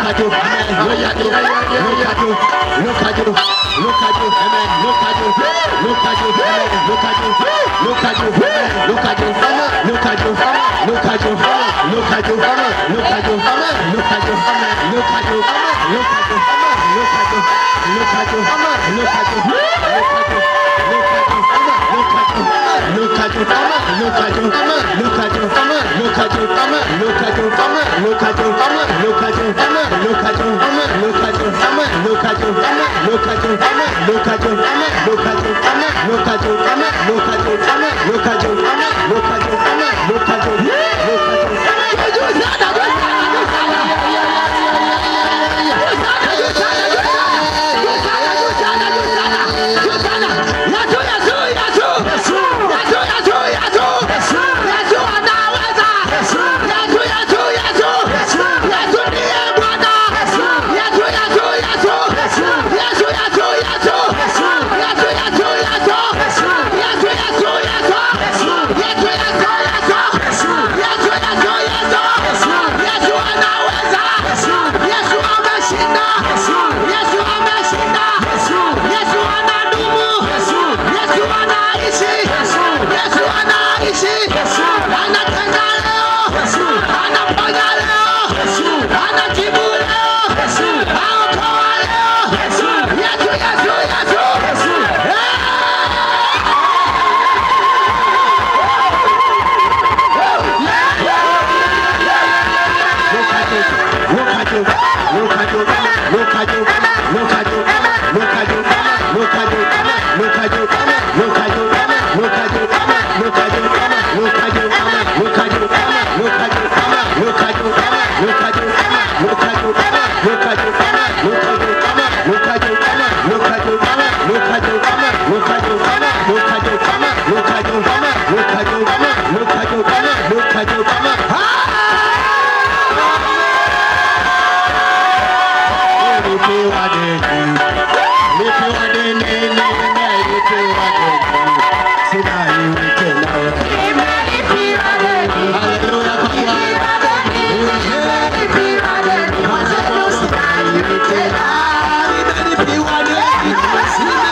at you, amen. Look at you, look at you, look at you, look at you, amen. Look at you, look at you, amen. Look at you, look at you, amen. Look at you, look at you, look at you, look at you, look at you, look at you, look at you, look at you, look at you, look at you, look at you, look at you, look at you. Look at you, look at you, look at you, look at you, look at you, look at you, look at you, look at you, look at you, look at you, look at you, look at you, look at you, look at you, look at you, look at you, look at you, look at you, look at you, look at you,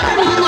Hallelujah.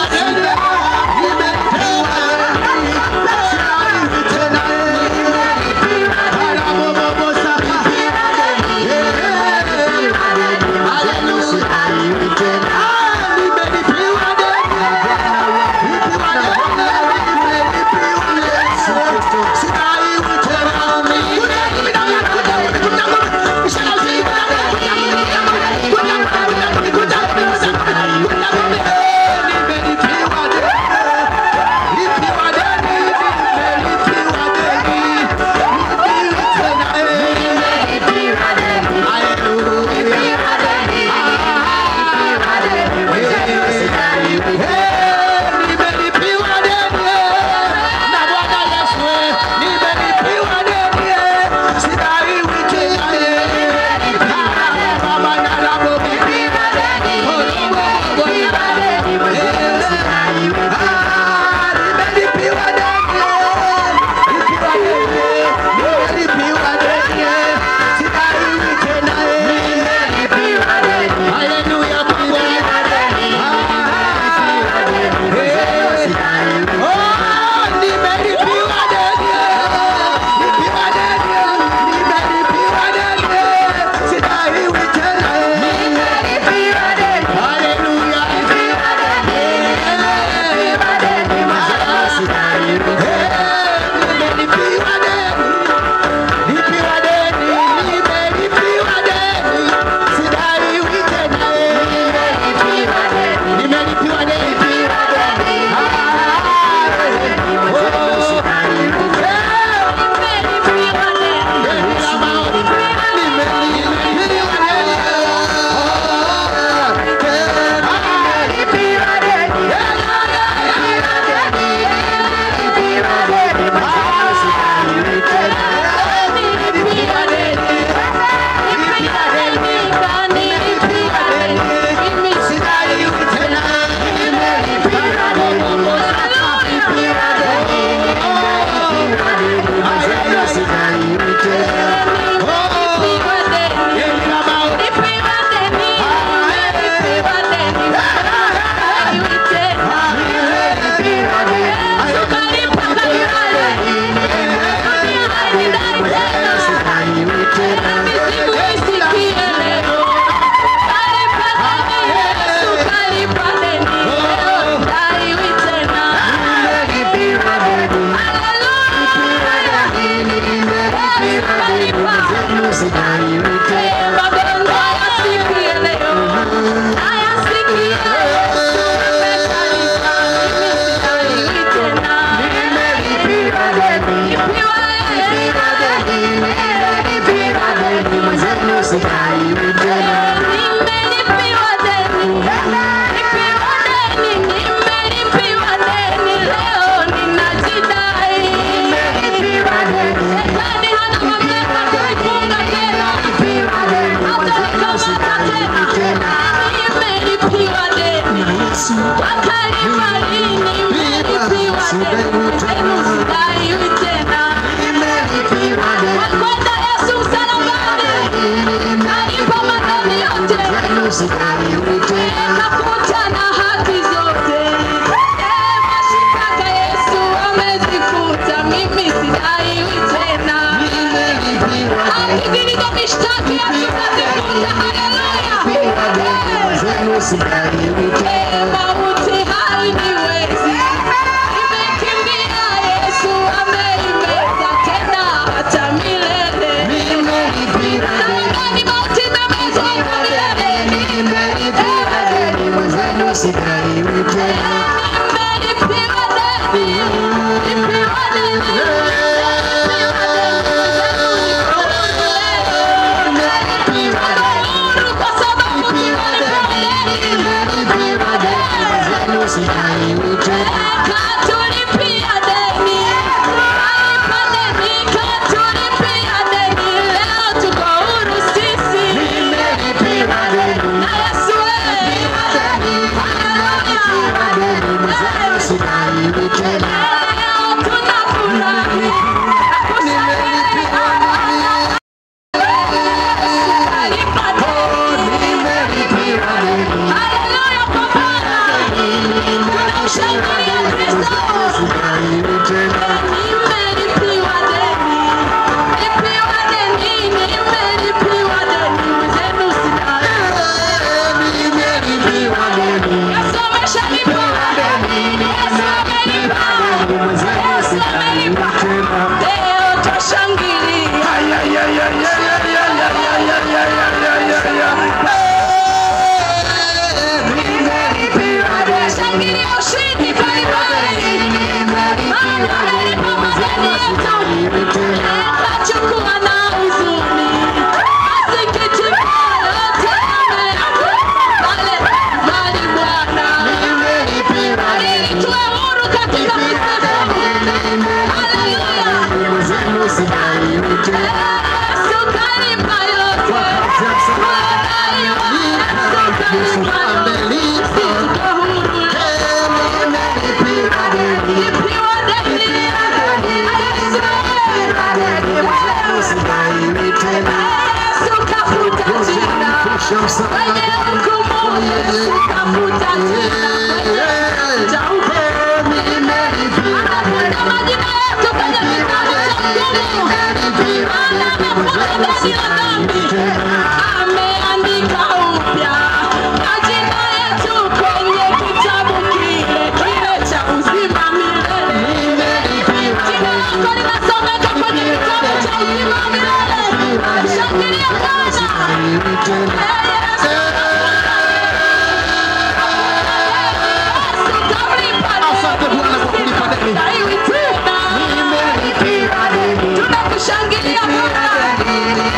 Tunakushangilia Bwana,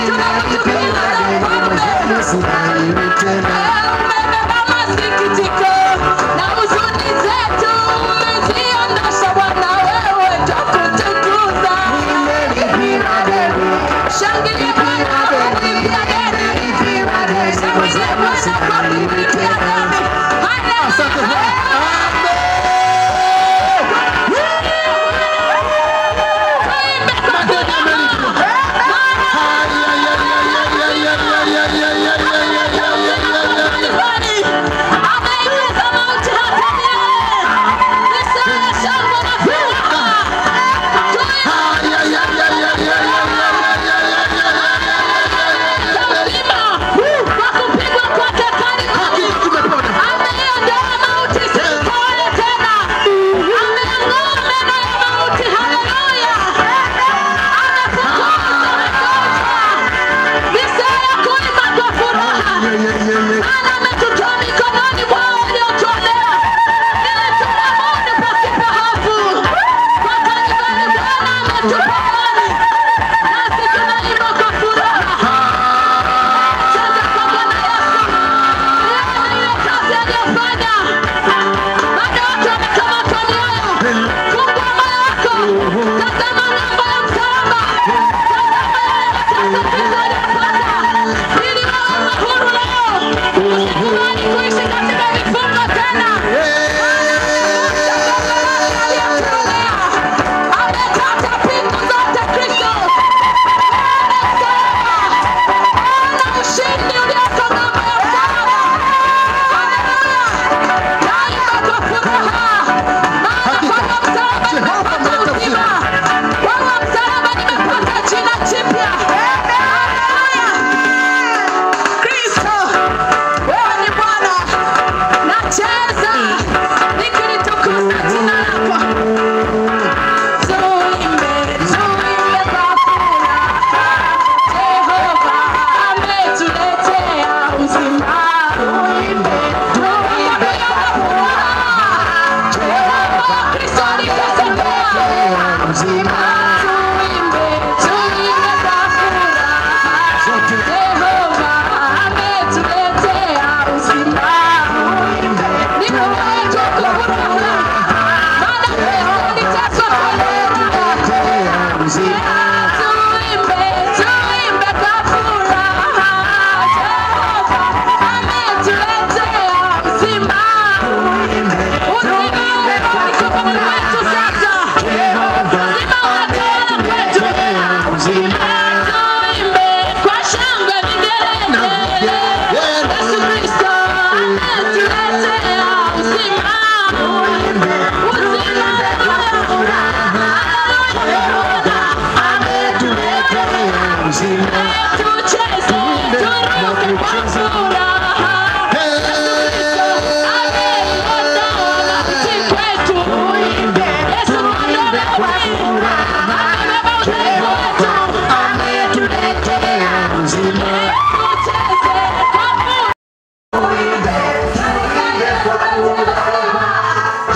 tunakutukuza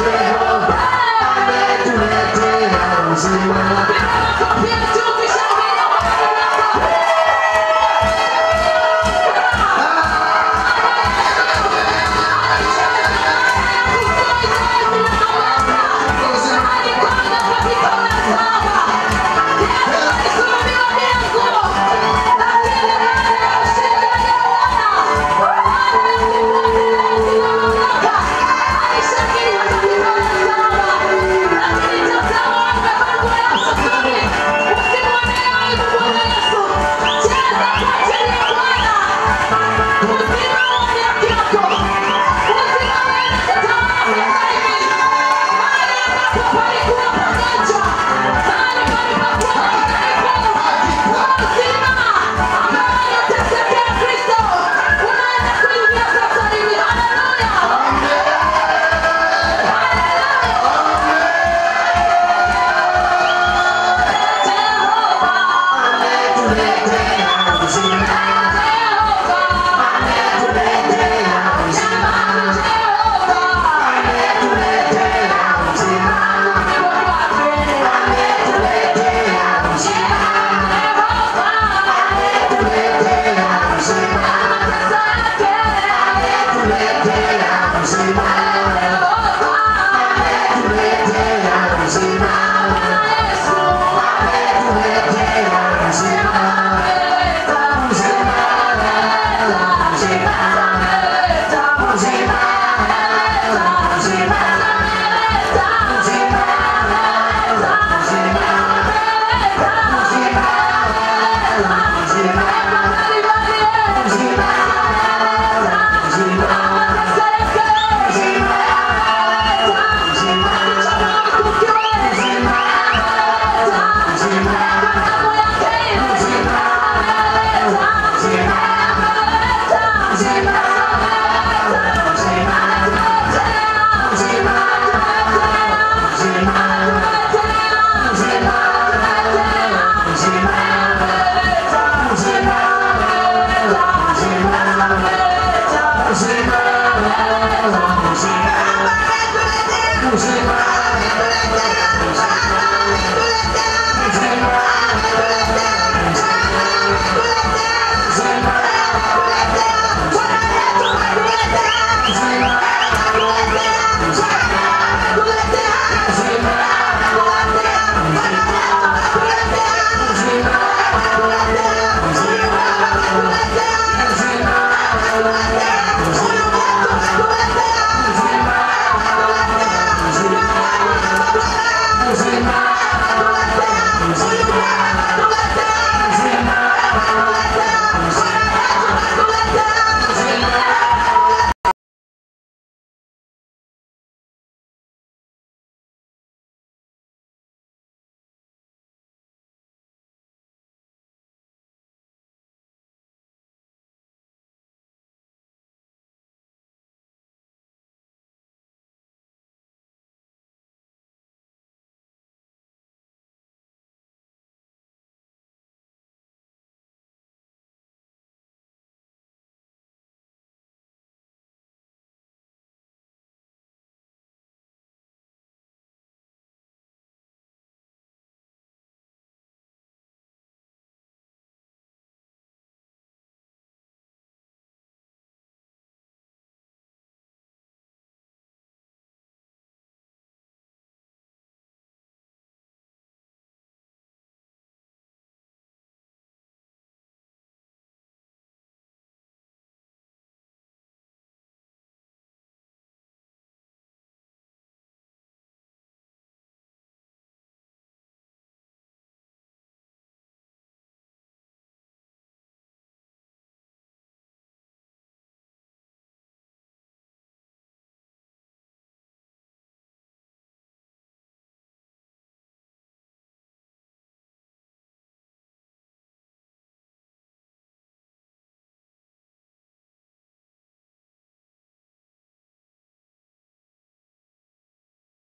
Jehovah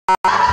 Bwana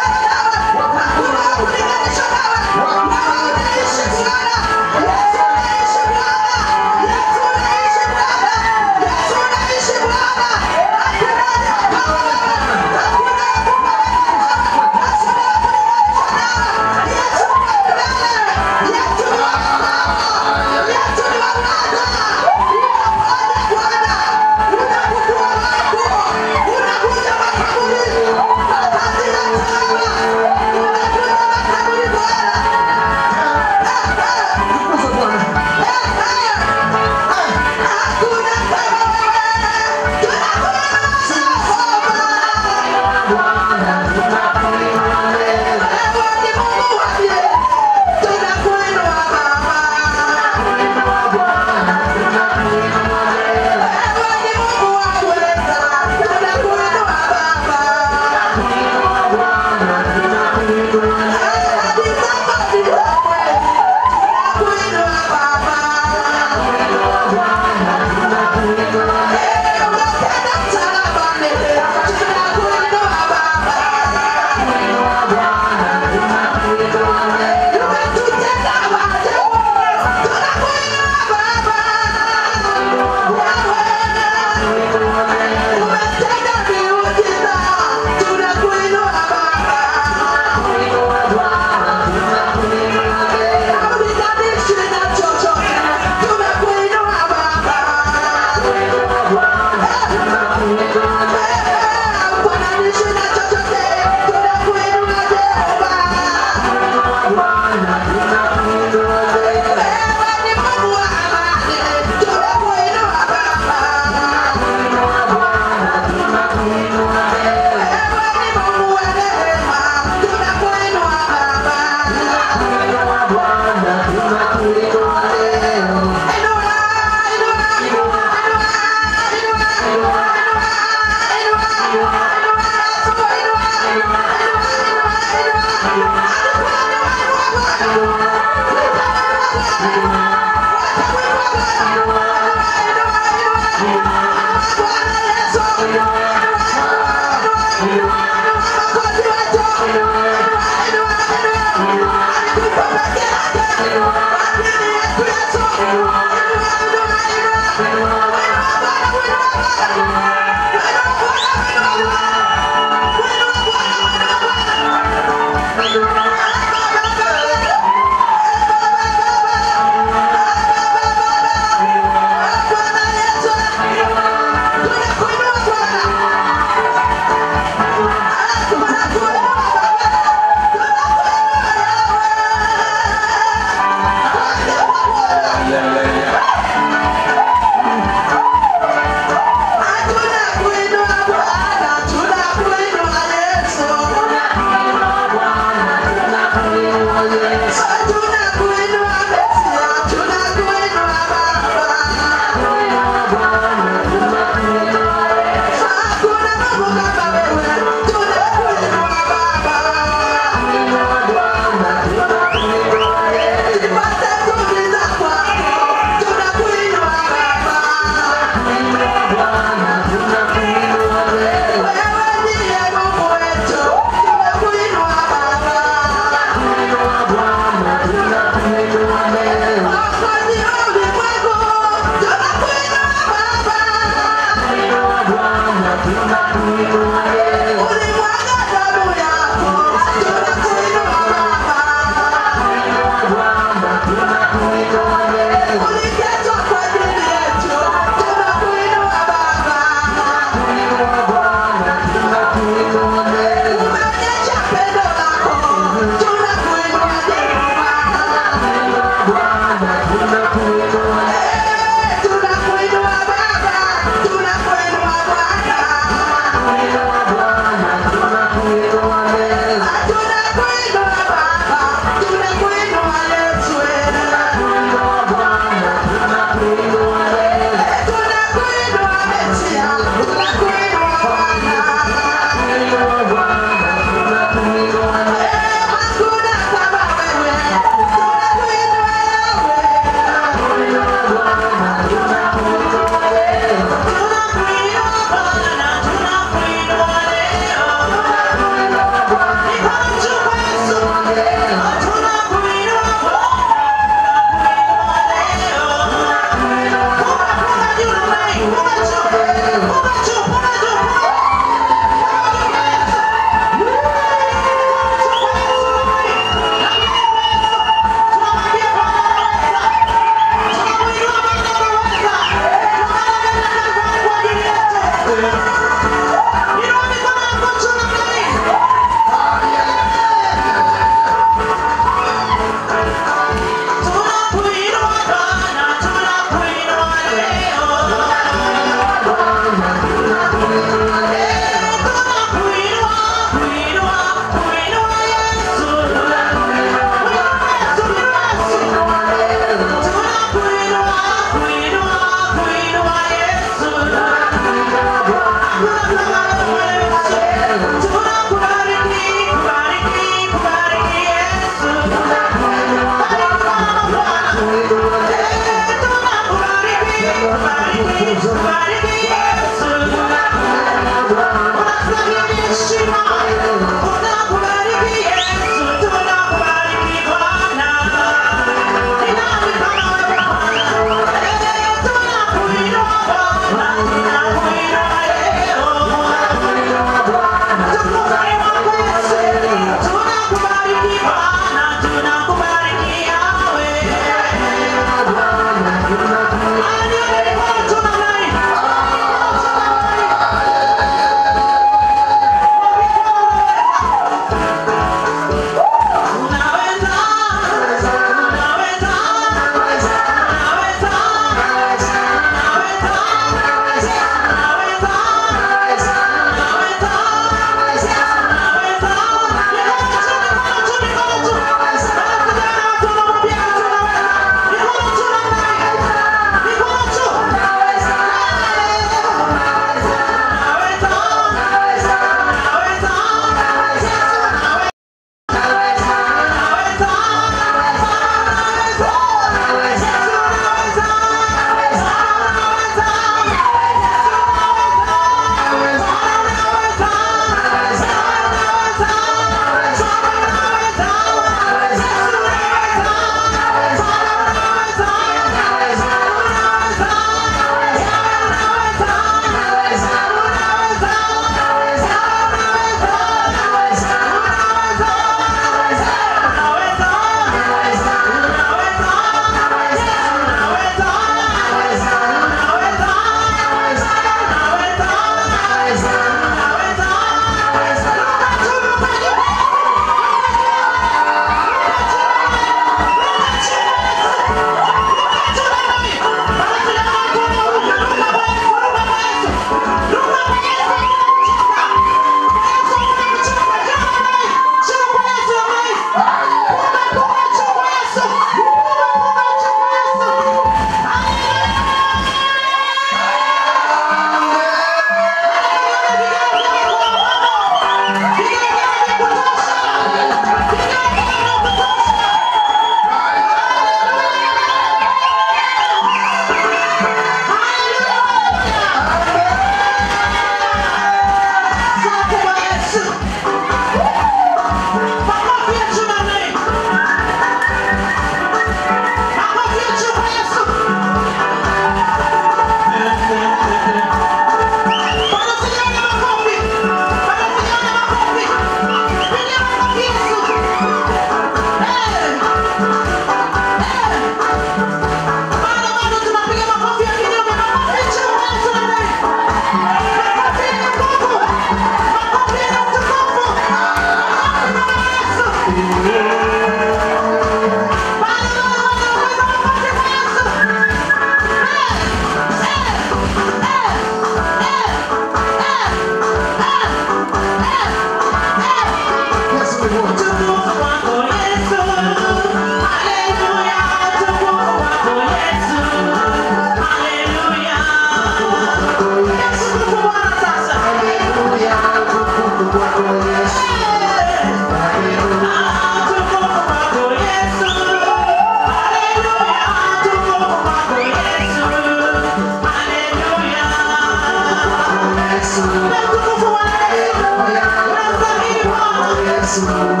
Hallelujah.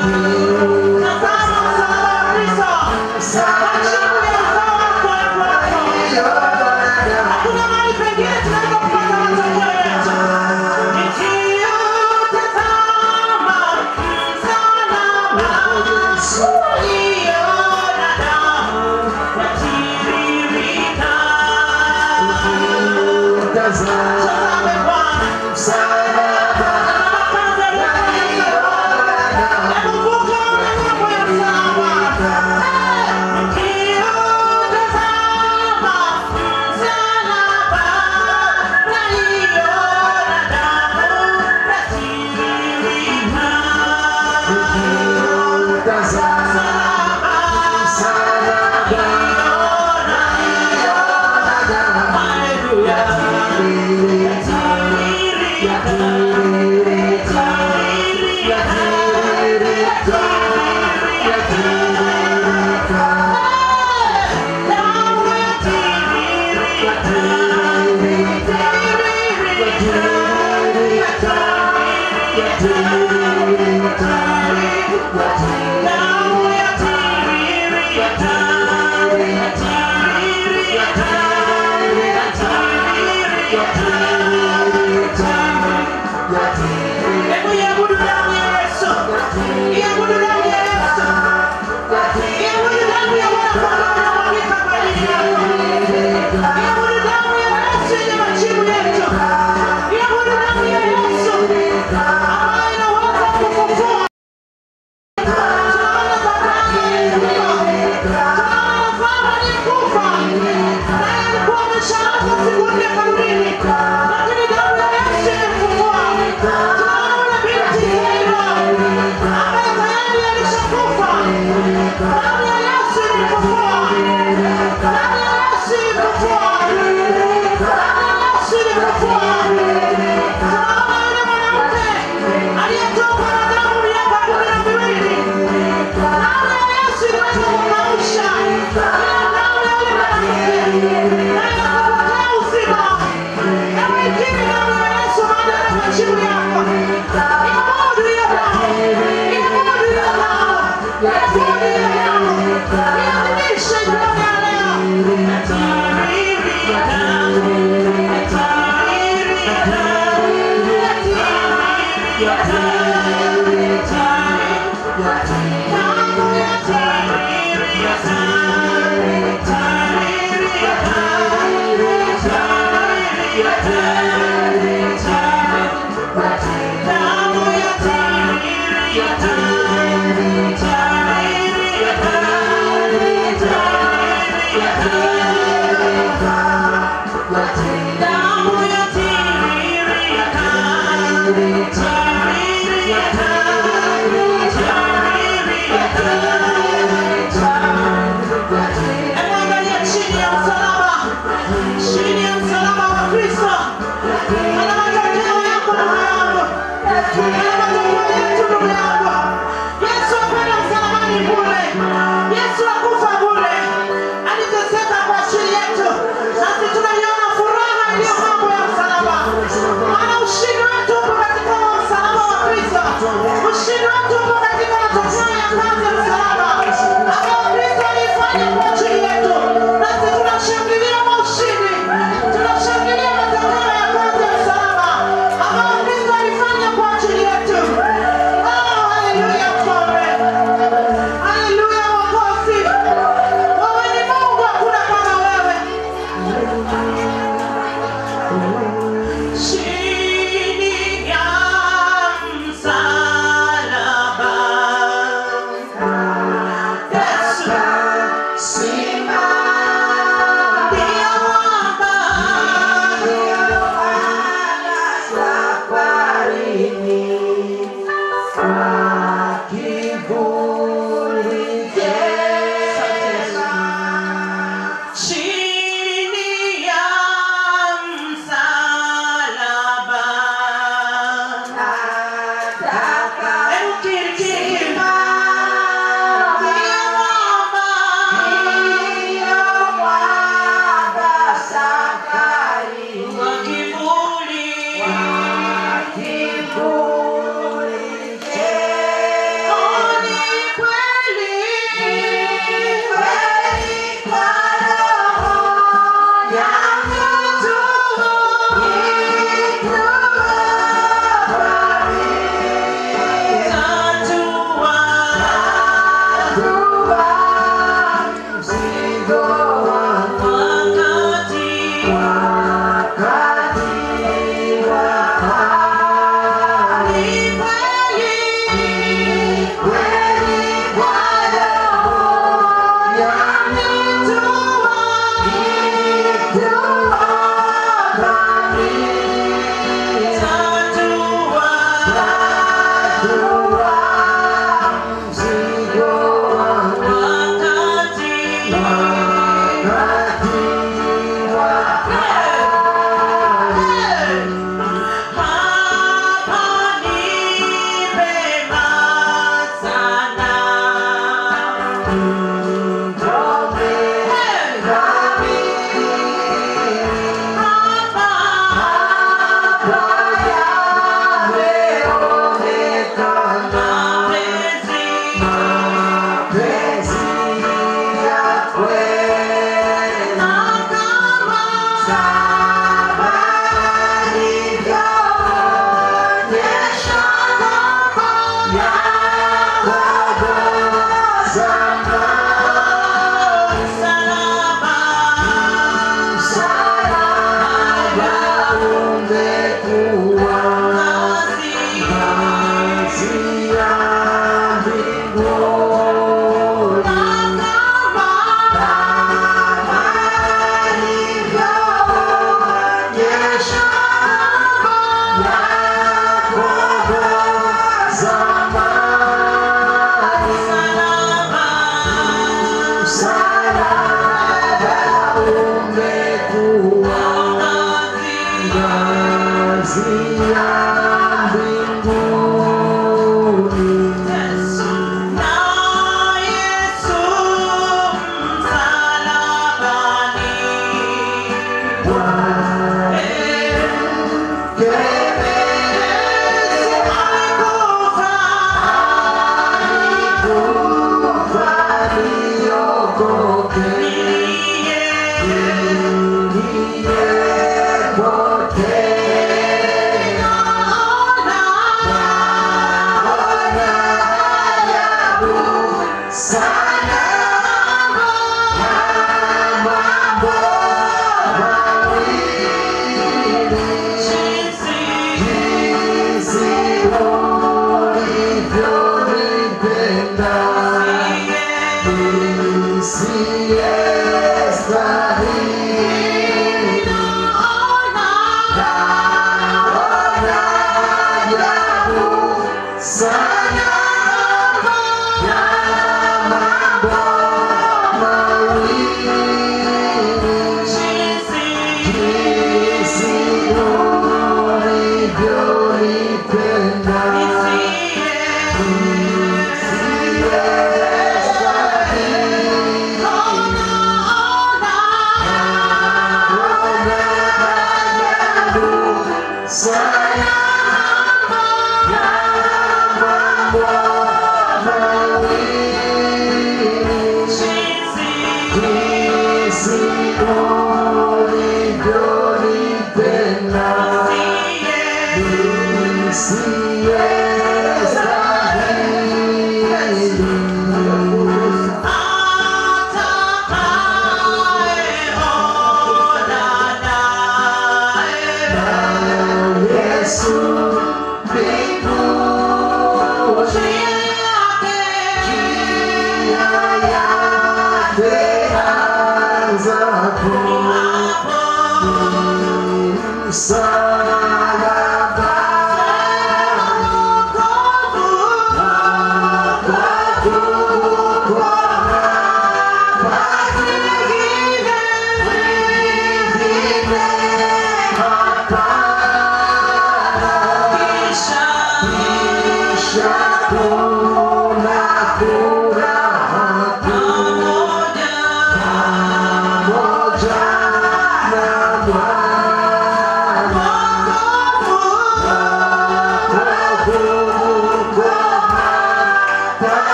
Sana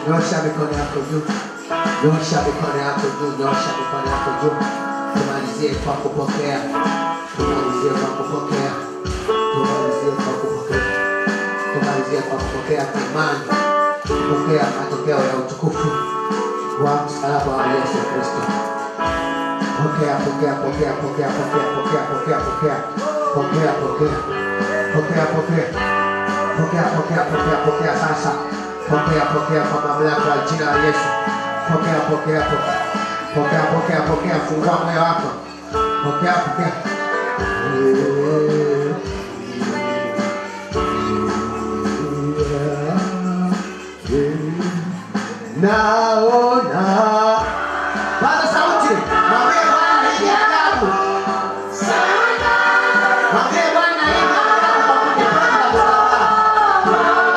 Nyosha mikono yako juu. Nyosha mikono yako juu. Nyosha mikono yako juu. Tumalizie kwa kupokea. Tumalizie kwa kupokea. Tumalizie kwa kupokea. Tumalizie kwa kupokea imani. Kupokea matokeo ya utukufu wa msalaba wa Yesu Kristo. Pokea, pokea, pokea, pokea, pokea, pokea, pokea, pokea. Pokea, pokea. Pokea, pokea. Pokea, pokea, pokea, pokea sasa. Pokea, pokea kwa mamlaka ya jina la Yesu. Pokea, pokea, pokea. Pokea, pokea, pokea. Fungua moyo wako. Pokea, pokea. Naona bado sauti. Mwambie Bwana hii ni ajabu. Mwambie Bwana hii ni ajabu kwa kunipenda Bwana.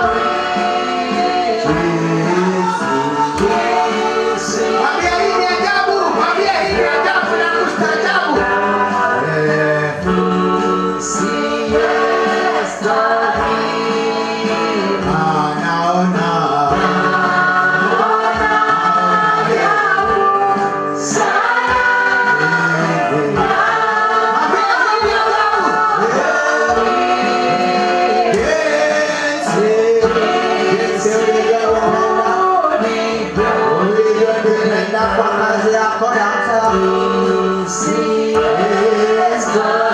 Mwambie hii ni ajabu. Mwambie hii ni ajabu na kustaajabu. Naona Asante